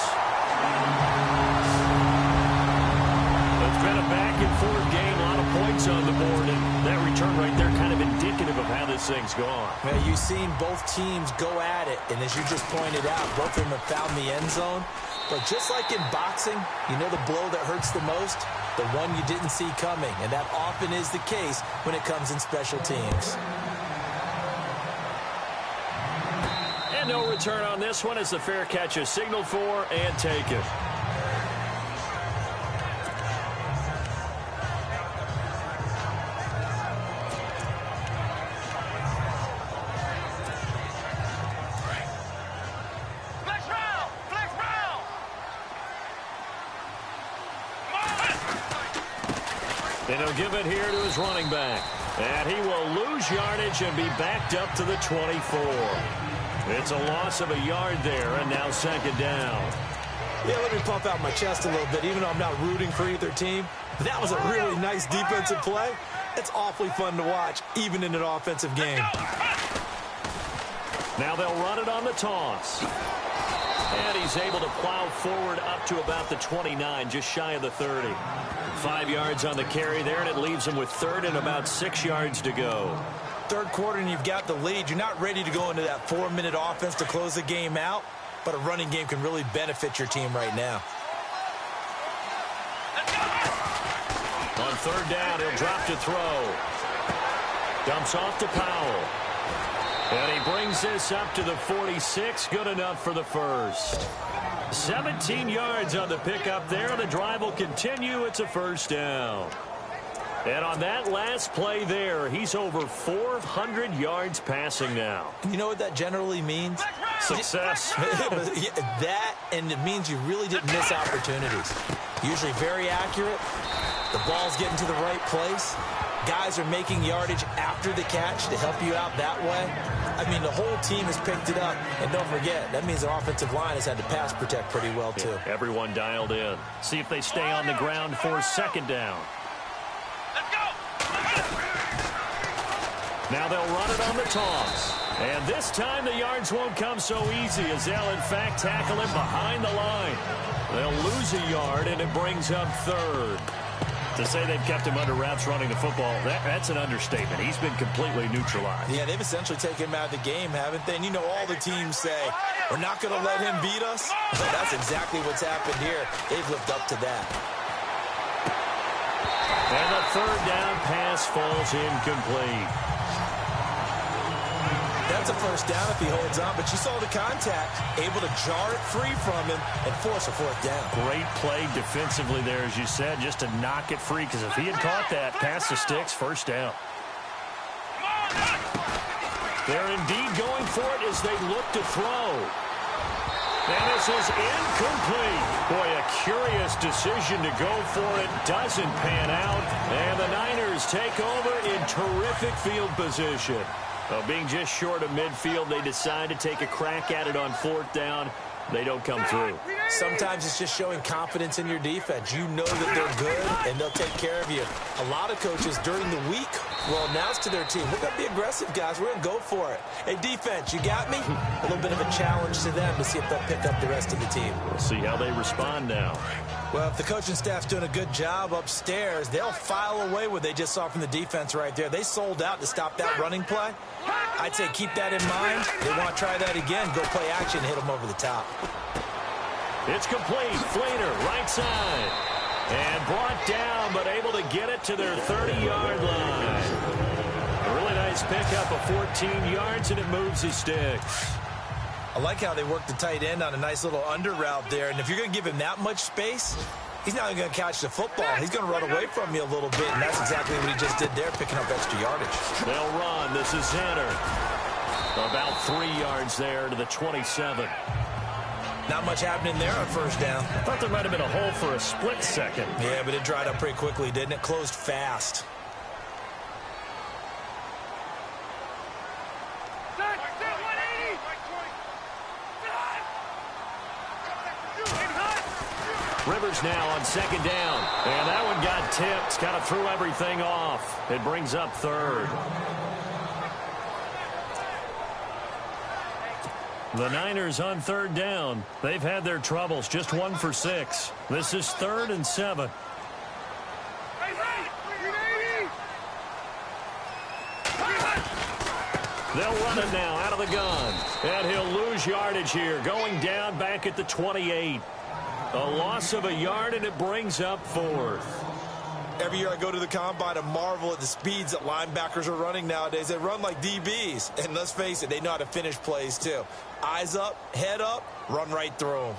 this thing's gone. Well, you've seen both teams go at it, and as you just pointed out, both of them have found the end zone. But just like in boxing, you know the blow that hurts the most? The one you didn't see coming, and that often is the case when it comes in special teams. And no return on this one as the fair catch is signaled for and taken. And he'll give it here to his running back. And he will lose yardage and be backed up to the 24. It's a loss of a yard there, and now second down. Yeah, let me pump out my chest a little bit, even though I'm not rooting for either team. That was a really nice defensive play. It's awfully fun to watch, even in an offensive game. Now they'll run it on the toss. And he's able to plow forward up to about the 29, just shy of the 30. 5 yards on the carry there, and it leaves him with third and about 6 yards to go. Third quarter, and you've got the lead. You're not ready to go into that 4-minute offense to close the game out, but a running game can really benefit your team right now. On third down, he'll drop to throw. Dumps off to Powell. And he brings this up to the 46. Good enough for the first. 17 yards on the pickup there. The drive will continue. It's a first down. And on that last play there, he's over 400 yards passing now. You know what that generally means? Success. That, and it means you really didn't miss opportunities. Usually very accurate. The ball's getting to the right place. Guys are making yardage after the catch to help you out that way. I mean, the whole team has picked it up. And don't forget, that means the offensive line has had to pass protect pretty well, too. Yeah, everyone dialed in. See if they stay on the ground for second down. Let's go! Now they'll run it on the toss. And this time the yards won't come so easy as they'll, in fact, tackle him behind the line. They'll lose a yard, and it brings up third. To say they've kept him under wraps running the football, that's an understatement. He's been completely neutralized. Yeah, they've essentially taken him out of the game, haven't they? And you know all the teams say, we're not going to let him beat us. But that's exactly what's happened here. They've lived up to that. And the third down pass falls incomplete. That's a first down if he holds on, but you saw the contact, able to jar it free from him and force a fourth down. Great play defensively there, as you said, just to knock it free, because if he had caught that, past the sticks, first down. They're indeed going for it as they look to throw. And this is incomplete. Boy, a curious decision to go for it. Doesn't pan out. And the Niners take over in terrific field position. Being just short of midfield, they decide to take a crack at it on fourth down. They don't come through. Sometimes it's just showing confidence in your defense. You know that they're good, and they'll take care of you. A lot of coaches during the week will announce to their team, we're going to be aggressive, guys. We're going to go for it. Hey, defense, you got me? A little bit of a challenge to them to see if they'll pick up the rest of the team. We'll see how they respond now. Well, if the coaching staff's doing a good job upstairs, they'll file away what they just saw from the defense right there. They sold out to stop that running play. I'd say keep that in mind. They want to try that again. Go play action and hit them over the top. It's complete. Flater, right side. And brought down, but able to get it to their 30-yard line. A really nice pickup of 14 yards, and it moves the sticks. I like how they work the tight end on a nice little under route there. And if you're going to give him that much space, he's not going to catch the football. He's going to run away from you a little bit, and that's exactly what he just did there, picking up extra yardage. They'll run. This is Zanner. About 3 yards there to the 27. Not much happening there on first down. I thought there might have been a hole for a split second. Yeah, but it dried up pretty quickly, didn't it? Closed fast. Rivers now on second down. And that one got tipped. Kind of threw everything off. It brings up third. The Niners on third down. They've had their troubles. Just 1 for 6. This is 3rd and 7. They'll run it now out of the gun. And he'll lose yardage here, going down back at the 28. A loss of a yard, and it brings up 4th. Every year I go to the combine and marvel at the speeds that linebackers are running nowadays. They run like DBs. And let's face it, they know how to finish plays too. Eyes up, head up, run right through them.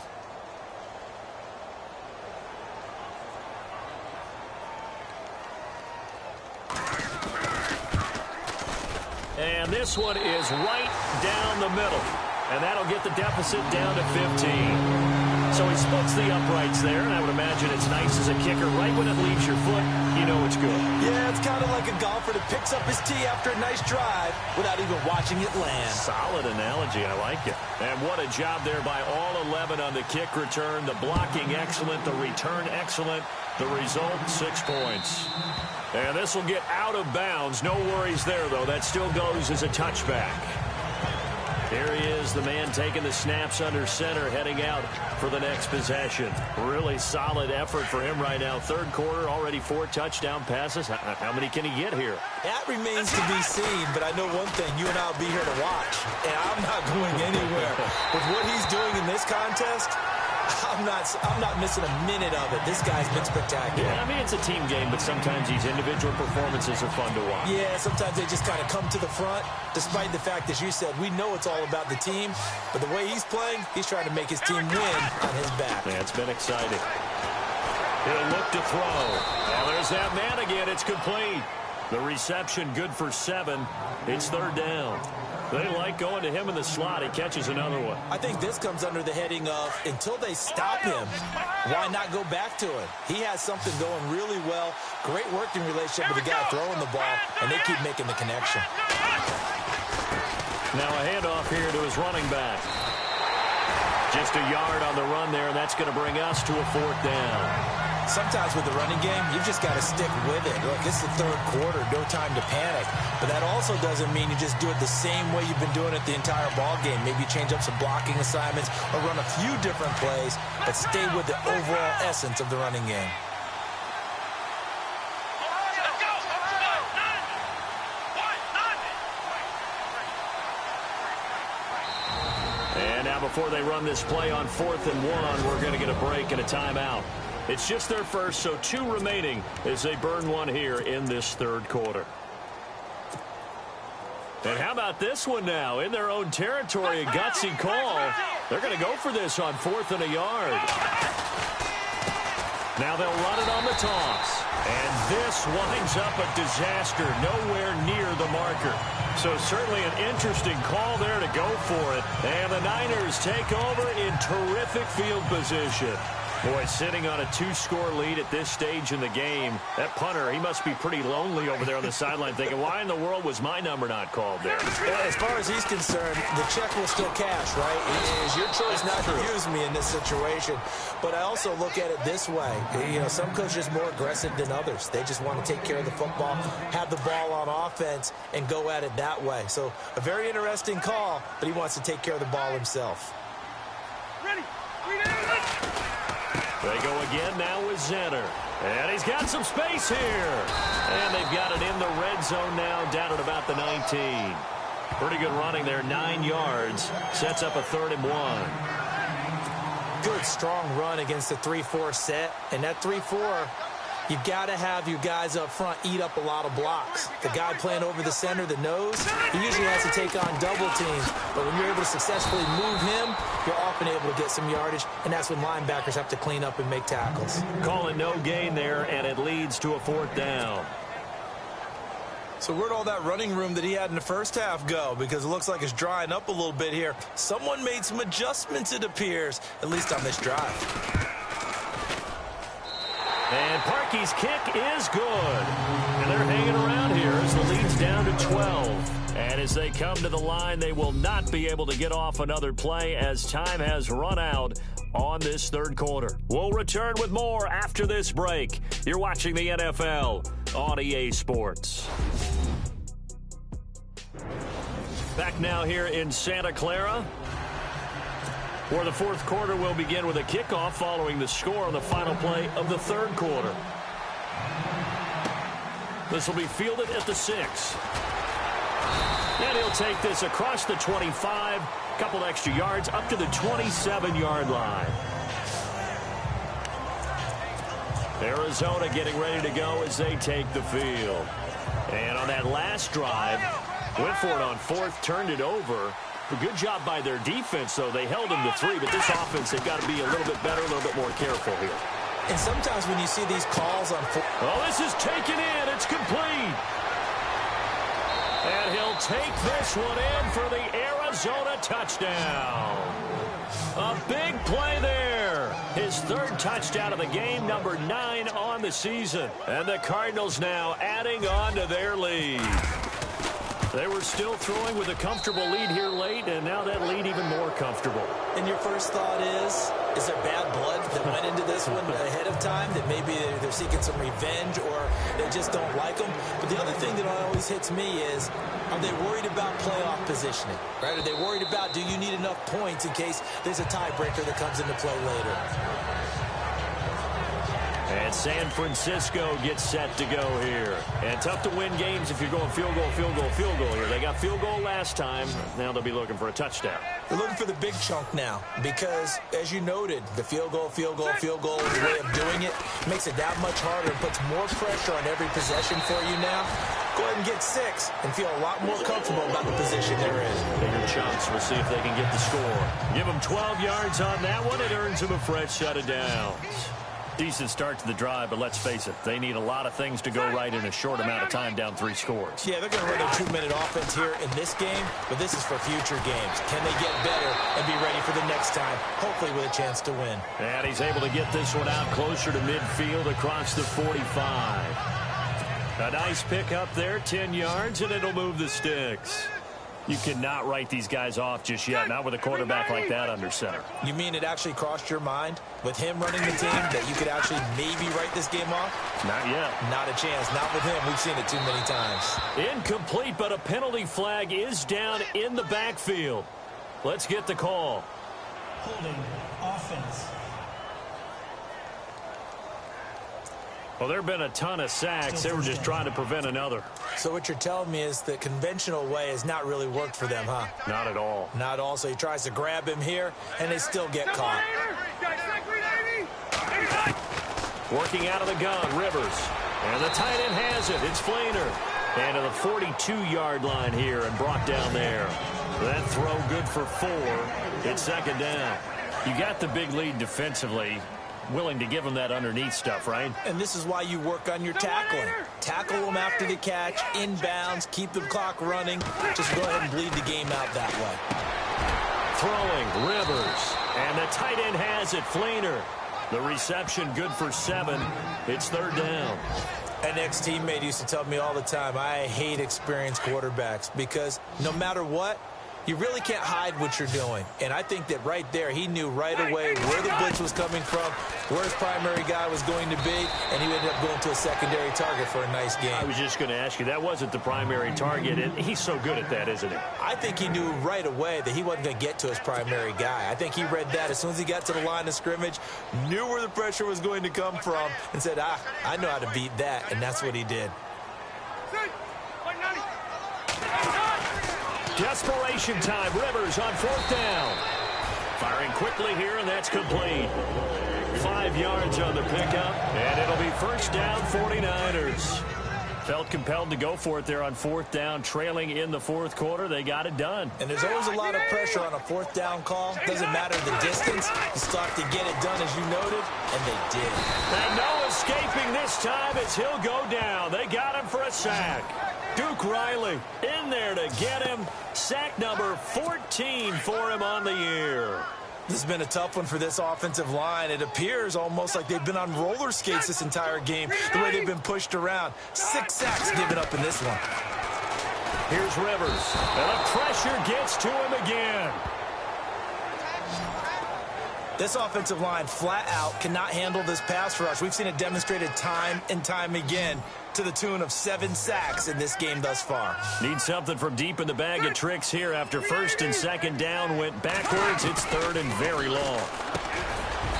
And this one is right down the middle. And that'll get the deficit down to 15. So he splits the uprights there, and I would imagine it's nice as a kicker. Right when it leaves your foot, you know it's good. Yeah, it's kind of like a golfer that picks up his tee after a nice drive without even watching it land. Solid analogy. I like it. And what a job there by all 11 on the kick return. The blocking excellent, the return excellent. The result, 6 points. And this will get out of bounds. No worries there, though. That still goes as a touchback. Here he is, the man taking the snaps under center, heading out for the next possession. Really solid effort for him right now. Third quarter, already 4 touchdown passes. How many can he get here? That remains to be seen, but I know one thing. You and I will be here to watch, and I'm not going anywhere. With what he's doing in this contest, I'm not missing a minute of it. This guy's been spectacular. Yeah, I mean, it's a team game, but sometimes these individual performances are fun to watch. Yeah, sometimes they just kind of come to the front, despite the fact, as you said, we know it's all about the team, but the way he's playing, he's trying to make his team win on his back. Yeah, it's been exciting. He'll look to throw. Well, there's that man again. It's complete. The reception good for 7. It's 3rd down. They like going to him in the slot. He catches another one. I think this comes under the heading of, until they stop him, why not go back to it? He has something going really well. Great working relationship with the guy throwing the ball, and they keep making the connection. Now a handoff here to his running back. Just a yard on the run there, and that's going to bring us to a 4th down. Sometimes with the running game, you've just got to stick with it. Look, it's the 3rd quarter, no time to panic. But that also doesn't mean you just do it the same way you've been doing it the entire ball game. Maybe you change up some blocking assignments or run a few different plays, but stay with the overall essence of the running game. And now before they run this play on 4th and 1, we're going to get a break and a timeout. It's just their first, so 2 remaining as they burn one here in this 3rd quarter. And how about this one now? In their own territory, a gutsy call. They're going to go for this on 4th and a yard. Now they'll run it on the toss. And this winds up a disaster, nowhere near the marker. So certainly an interesting call there to go for it. And the Niners take over in terrific field position. Boy, sitting on a 2-score lead at this stage in the game, that punter, he must be pretty lonely over there on the sideline thinking, why in the world was my number not called there? As far as he's concerned, the check will still cash, right? It is your choice not to use me in this situation. But I also look at it this way. You know, some coaches are more aggressive than others. They just want to take care of the football, have the ball on offense, and go at it that way. So a very interesting call, but he wants to take care of the ball himself. They go again now with Zenner. And he's got some space here. And they've got it in the red zone now, down at about the 19. Pretty good running there, 9 yards. Sets up a 3rd and 1. Good, strong run against the 3-4 set. And that 3-4, you've got to have your guys up front eat up a lot of blocks. The guy playing over the center, the nose, he usually has to take on double teams. But when you're able to successfully move him, you're often able to get some yardage, and that's when linebackers have to clean up and make tackles. Calling no gain there, and it leads to a 4th down. So where'd all that running room that he had in the first half go? Because it looks like it's drying up a little bit here. Someone made some adjustments, it appears, at least on this drive. And Parkey's kick is good. And they're hanging around here as the lead's down to 12. And as they come to the line, they will not be able to get off another play as time has run out on this 3rd quarter. We'll return with more after this break. You're watching the NFL on EA Sports. Back now here in Santa Clara, where the 4th quarter will begin with a kickoff following the score on the final play of the 3rd quarter. This will be fielded at the 6. And he'll take this across the 25, a couple extra yards up to the 27-yard line. Arizona getting ready to go as they take the field. And on that last drive, went for it on fourth, turned it over. A good job by their defense, though. They held them to 3, but this offense, they've got to be a little bit better, a little bit more careful here. And sometimes when you see these calls on... Oh, this is taken in. It's complete. And he'll take this one in for the Arizona touchdown. A big play there. His third touchdown of the game, number 9 on the season. And the Cardinals now adding on to their lead. They were still throwing with a comfortable lead here late, and now that lead even more comfortable. And your first thought is there bad blood that went into this one ahead of time, that maybe they're seeking some revenge or they just don't like them? But the other thing that always hits me is, are they worried about playoff positioning? Right? Are they worried about, do you need enough points in case there's a tiebreaker that comes into play later? And San Francisco gets set to go here. And tough to win games if you're going field goal, field goal, field goal here. They got field goal last time. Now they'll be looking for a touchdown. They're looking for the big chunk now because, as you noted, the field goal, field goal, field goal is a way of doing it. Makes it that much harder and puts more pressure on every possession for you now. Go ahead and get 6 and feel a lot more comfortable about the position they're in. Bigger chunks. We'll see if they can get the score. Give them 12 yards on that one. It earns them a fresh set of downs. Decent start to the drive, but let's face it, they need a lot of things to go right in a short amount of time, down 3 scores. Yeah, they're going to run a 2-minute offense here in this game, but this is for future games. Can they get better and be ready for the next time, hopefully with a chance to win? And he's able to get this one out closer to midfield across the 45. A nice pick up there, 10 yards, and it'll move the sticks. You cannot write these guys off just yet, not with a quarterback like that under center. You mean it actually crossed your mind with him running the team that you could actually maybe write this game off? Not yet. Not a chance. Not with him. We've seen it too many times. Incomplete, but a penalty flag is down in the backfield. Let's get the call. Holding offense. Well, there have been a ton of sacks. They were just trying to prevent another. So what you're telling me is the conventional way has not really worked for them, huh? Not at all. Not at all. So he tries to grab him here, and they still get caught. Working out of the gun, Rivers. And the tight end has it. It's Flainer. And to the 42-yard line here and brought down there. That throw good for 4. It's second down. You got the big lead defensively. Willing to give them that underneath stuff, right? And this is why you work on your tackling. Tackle them after the catch, inbounds, keep the clock running. Just go ahead and bleed the game out that way. Throwing, Rivers. And the tight end has it, Flainer. The reception good for 7. It's third down. An ex-teammate used to tell me all the time, I hate experienced quarterbacks because no matter what, you really can't hide what you're doing. And I think that right there, he knew right away where the blitz was coming from, where his primary guy was going to be, and he ended up going to a secondary target for a nice game. I was just going to ask you, that wasn't the primary target, and he's so good at that, isn't he? I think he knew right away that he wasn't going to get to his primary guy. I think he read that as soon as he got to the line of scrimmage, knew where the pressure was going to come from, and said, I know how to beat that, and that's what he did. Desperation time. Rivers on fourth down. Firing quickly here, and that's complete. 5 yards on the pickup, and it'll be first down, 49ers. Felt compelled to go for it there on fourth down, trailing in the fourth quarter. They got it done. And there's always a lot of pressure on a fourth down call. Doesn't matter the distance. You still have to get it done, as you noted, and they did. And no escaping this time as he'll go down. They got him for a sack. Duke Riley in there to get him. Sack number 14 for him on the year. This has been a tough one for this offensive line. It appears almost like they've been on roller skates this entire game, the way they've been pushed around. 6 sacks given up in this one. Here's Rivers, and the pressure gets to him again. This offensive line flat out cannot handle this pass rush. We've seen it demonstrated time and time again to the tune of 7 sacks in this game thus far. Need something from deep in the bag of tricks here after first and second down went backwards. It's third and very long.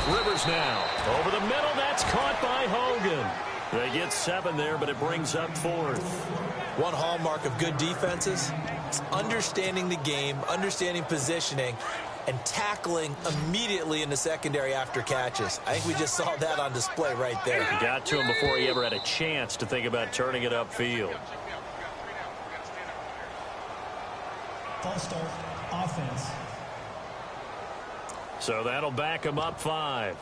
Rivers now over the middle. That's caught by Hogan. They get 7 there, but it brings up 4th. One hallmark of good defenses is understanding the game, understanding positioning, and tackling immediately in the secondary after catches. I think we just saw that on display right there. He got to him before he ever had a chance to think about turning it upfield. False start, offense. So that'll back him up 5.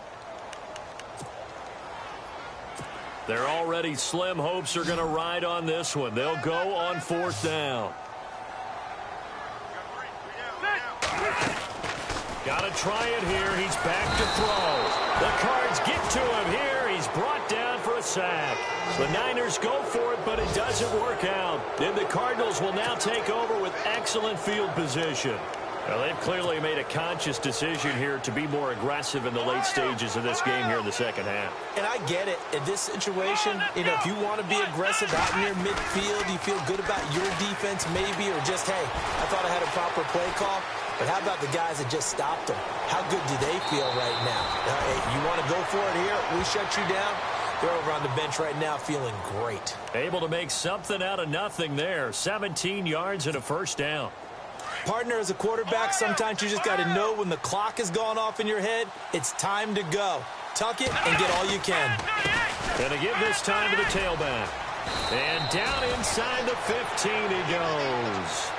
They're already slim hopes are going to ride on this one. They'll go on 4th down. Got to try it here. He's back to throw. The Cards get to him here. He's brought down for a sack. The Niners go for it, but it doesn't work out. And the Cardinals will now take over with excellent field position. Well, they've clearly made a conscious decision here to be more aggressive in the late stages of this game here in the second half. And I get it. In this situation, if you want to be aggressive out in your midfield, you feel good about your defense maybe, or just, hey, I thought I had a proper play call. But how about the guys that just stopped them? How good do they feel right now? Hey, you want to go for it here? We shut you down. They're over on the bench right now feeling great. Able to make something out of nothing there. 17 yards and a first down. Partner, as a quarterback, sometimes you just got to know when the clock has gone off in your head, it's time to go. Tuck it and get all you can. Gonna give this time to the tailback. And down inside the 15 he goes.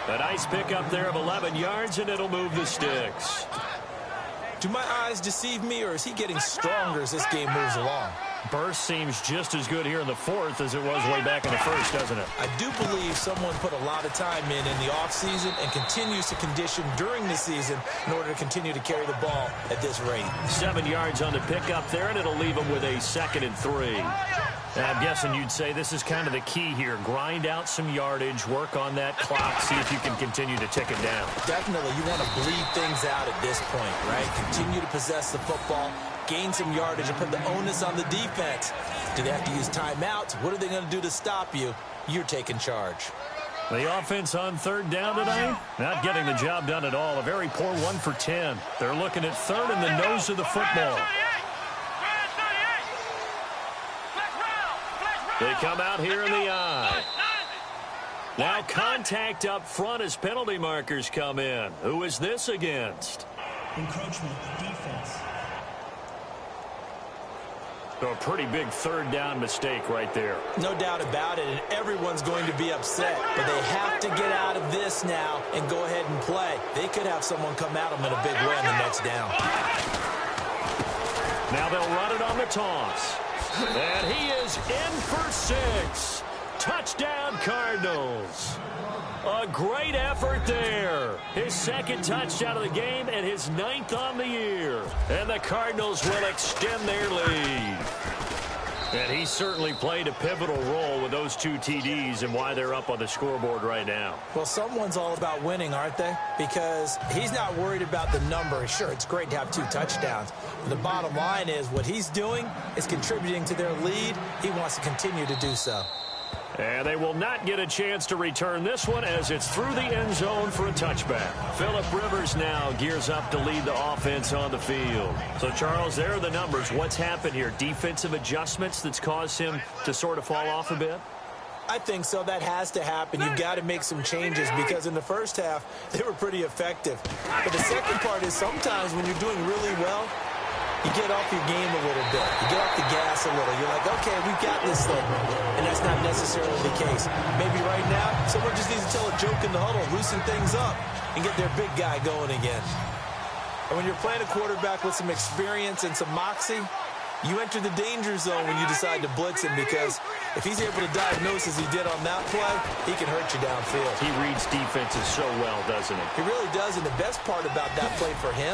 A nice pickup there of 11 yards, and it'll move the sticks. Do my eyes deceive me, or is he getting stronger as this game moves along? Burst seems just as good here in the 4th as it was way back in the 1st, doesn't it? I do believe someone put a lot of time in the offseason and continues to condition during the season in order to continue to carry the ball at this rate. 7 yards on the pickup there, and it'll leave him with a 2nd and 3. I'm guessing you'd say this is kind of the key here. Grind out some yardage, work on that clock, see if you can continue to tick it down. Definitely. You want to bleed things out at this point, right? Continue to possess the football, gain some yardage, and put the onus on the defense. Do they have to use timeouts? What are they going to do to stop you? You're taking charge. The offense on 3rd down tonight, not getting the job done at all. A very poor 1 for 10. They're looking at 3rd in the nose of the football. They come out here in the eye. Now contact up front as penalty markers come in. Who is this against? Encroachment, defense. So a pretty big 3rd down mistake right there. No doubt about it, and everyone's going to be upset. But they have to get out of this now and go ahead and play. They could have someone come at them in a big way on the next down. Now they'll run it on the toss. And he is in for 6. Touchdown, Cardinals. A great effort there. His 2nd touchdown of the game and his 9th on the year. And the Cardinals will extend their lead. And he certainly played a pivotal role with those 2 TDs and why they're up on the scoreboard right now. Well, someone's all about winning, aren't they? Because he's not worried about the number. Sure, it's great to have 2 touchdowns. But the bottom line is what he's doing is contributing to their lead. He wants to continue to do so. And they will not get a chance to return this one as it's through the end zone for a touchback. Phillip Rivers now gears up to lead the offense on the field. So, Charles, there are the numbers. What's happened here? Defensive adjustments that's caused him to sort of fall off a bit? I think so. That has to happen. You've got to make some changes because in the first half, they were pretty effective. But the second part is sometimes when you're doing really well, you get off your game a little bit. You get off the gas a little. You're like, okay, we've got this thing. And that's not necessarily the case. Maybe right now, someone just needs to tell a joke in the huddle, loosen things up, and get their big guy going again. And when you're playing a quarterback with some experience and some moxie, you enter the danger zone when you decide to blitz him because if he's able to diagnose as he did on that play, he can hurt you downfield. He reads defenses so well, doesn't he? He really does, and the best part about that play for him,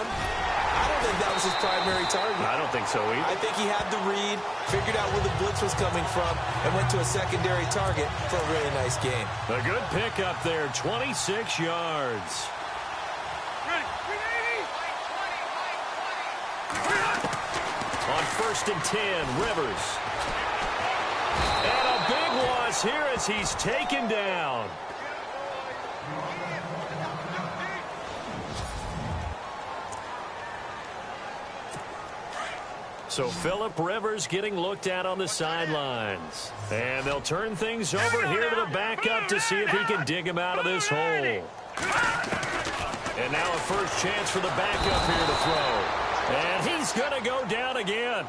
I don't think that was his primary target. I don't think so either. I think he had the read, figured out where the blitz was coming from, and went to a secondary target for a really nice game. A good pickup there, 26 yards. On 1st and 10, Rivers. And a big loss here as he's taken down. So Phillip Rivers getting looked at on the sidelines. And they'll turn things over here to the backup to see if he can dig him out of this hole. And now a first chance for the backup here to throw. And he's going to go down again.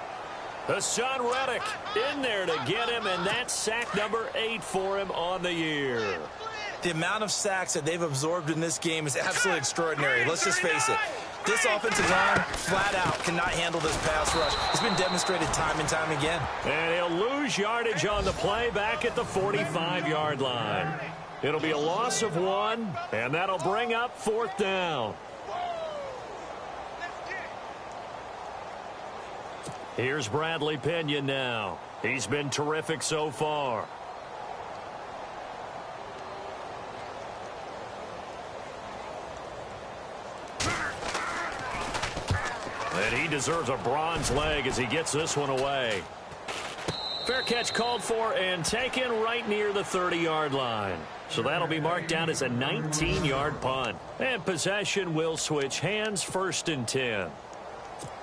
Hassan Reddick in there to get him, and that's sack number 8 for him on the year. The amount of sacks that they've absorbed in this game is absolutely extraordinary. Let's just face it. This offensive line, flat out, cannot handle this pass rush. It's been demonstrated time and time again. And he'll lose yardage on the play back at the 45-yard line. It'll be a loss of 1, and that'll bring up 4th down. Here's Bradley Pinion now. He's been terrific so far. And he deserves a bronze leg as he gets this one away. Fair catch called for and taken right near the 30-yard line. So that'll be marked down as a 19-yard punt. And possession will switch hands, 1st and 10.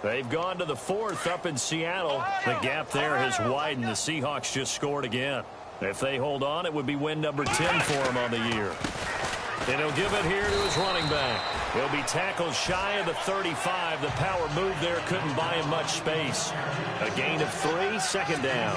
They've gone to the 4th up in Seattle. The gap there has widened. The Seahawks just scored again. If they hold on, it would be win number 10 for him on the year. And he'll give it here to his running back. He'll be tackled shy of the 35. The power move there couldn't buy him much space. A gain of 3, 2nd down.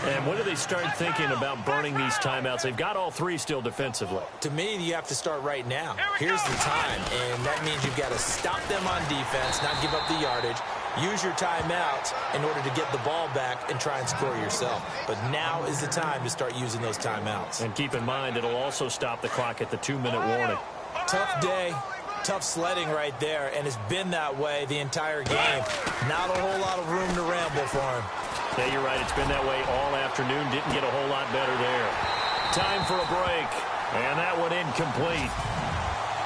And when do they start thinking about burning these timeouts? They've got all 3 still defensively. To me, you have to start right now. Here's the time, and that means you've got to stop them on defense, not give up the yardage, use your timeouts in order to get the ball back and try and score yourself. But now is the time to start using those timeouts. And keep in mind, it'll also stop the clock at the 2-minute warning. Tough day, tough sledding right there, and it's been that way the entire game. Not a whole lot of room to ramble for him. Yeah, you're right. It's been that way all afternoon. Didn't get a whole lot better there. Time for a break. And that one incomplete.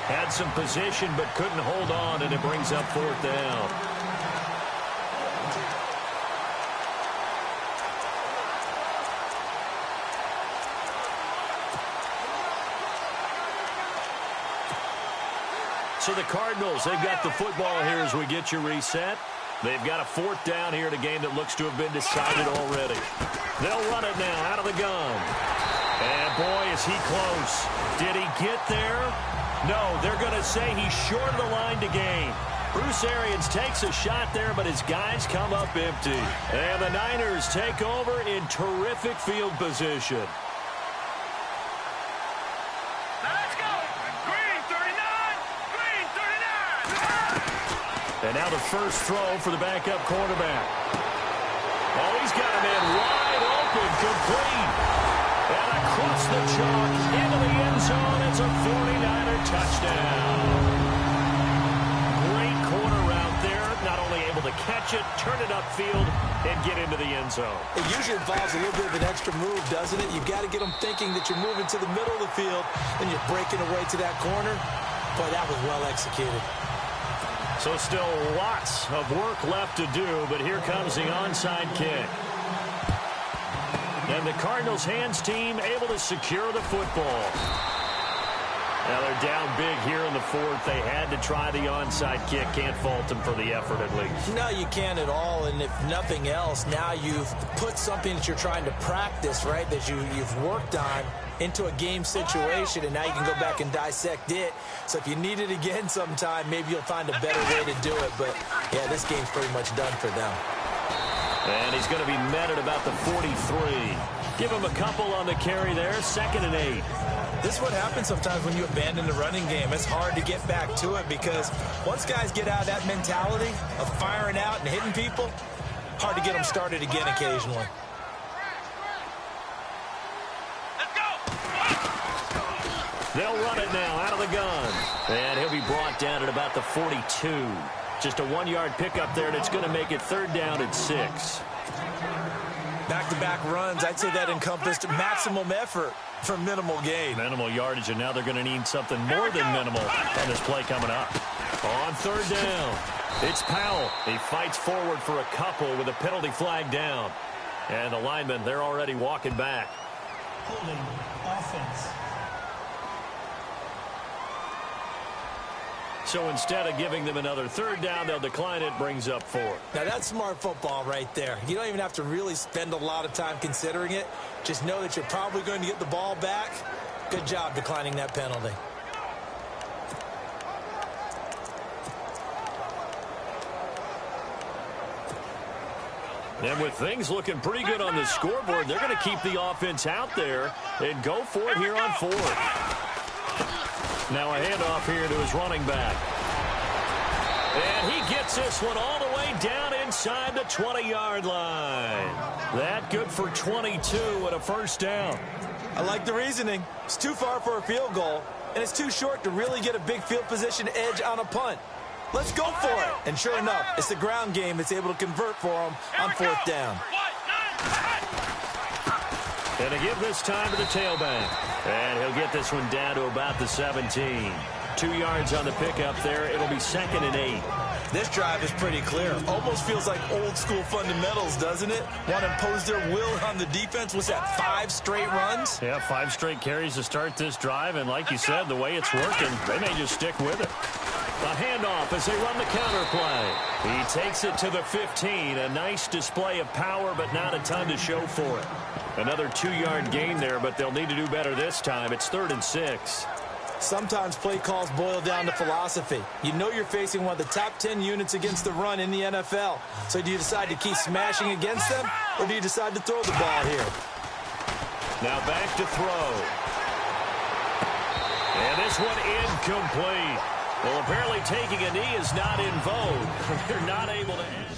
Had some position but couldn't hold on, and it brings up 4th down. So the Cardinals, they've got the football here as we get you reset. They've got a 4th down here in a game that looks to have been decided already. They'll run it now out of the gun. And boy, is he close. Did he get there? No, they're going to say he's short of the line to gain. Bruce Arians takes a shot there, but his guys come up empty. And the Niners take over in terrific field position. And now the first throw for the backup quarterback. Oh, he's got him in wide open, complete. And across the chalk into the end zone. It's a 49er touchdown. Great corner route there. Not only able to catch it, turn it upfield, and get into the end zone. It usually involves a little bit of an extra move, doesn't it? You've got to get them thinking that you're moving to the middle of the field, and you're breaking away to that corner. Boy, that was well executed. So still lots of work left to do, but here comes the onside kick. And the Cardinals hands team able to secure the football. Now they're down big here in the 4th. They had to try the onside kick. Can't fault them for the effort at least. No, you can't at all. And if nothing else, now you've put something that you're trying to practice, right, that you've worked on into a game situation, and now you can go back and dissect it. So if you need it again sometime, maybe you'll find a better way to do it. But, yeah, this game's pretty much done for them. And he's going to be met at about the 43. Give him a couple on the carry there, 2nd and 8. This is what happens sometimes when you abandon the running game. It's hard to get back to it because once guys get out of that mentality of firing out and hitting people, hard to get them started again occasionally. They'll run it now out of the gun. And he'll be brought down at about the 42. Just a 1-yard pickup there, and it's going to make it 3rd down and 6. Back-to-back runs, I'd say that encompassed maximum effort for minimal gain. Minimal yardage, and now they're going to need something more than minimal on this play coming up. On 3rd down, it's Powell. He fights forward for a couple with a penalty flag down. And the linemen, they're already walking back. Holding offense. So instead of giving them another third down, they'll decline it, brings up 4. Now, that's smart football right there. You don't even have to really spend a lot of time considering it. Just know that you're probably going to get the ball back. Good job declining that penalty. And with things looking pretty good on the scoreboard, they're going to keep the offense out there and go for it here on 4th. Now a handoff here to his running back. And he gets this one all the way down inside the 20-yard line. That good for 22 and a first down. I like the reasoning. It's too far for a field goal, and it's too short to really get a big field position edge on a punt. Let's go for it. And sure enough, it's the ground game that's able to convert for him on 4th down. And to give this time to the tailback. And he'll get this one down to about the 17. 2 yards on the pickup there. It'll be 2nd and 8. This drive is pretty clear. Almost feels like old school fundamentals, doesn't it? Want to impose their will on the defense. What's that, 5 straight runs? Yeah, 5 straight carries to start this drive. And like you said, the way it's working, they may just stick with it. A handoff as they run the counter play. He takes it to the 15. A nice display of power, but not a ton to show for it. Another 2-yard gain there, but they'll need to do better this time. It's 3rd and 6. Sometimes play calls boil down to philosophy. You know you're facing one of the top 10 units against the run in the NFL. So do you decide to keep smashing against them, or do you decide to throw the ball here? Now back to throw. And this one incomplete. Well, apparently taking a knee is not in vogue. They're not able to add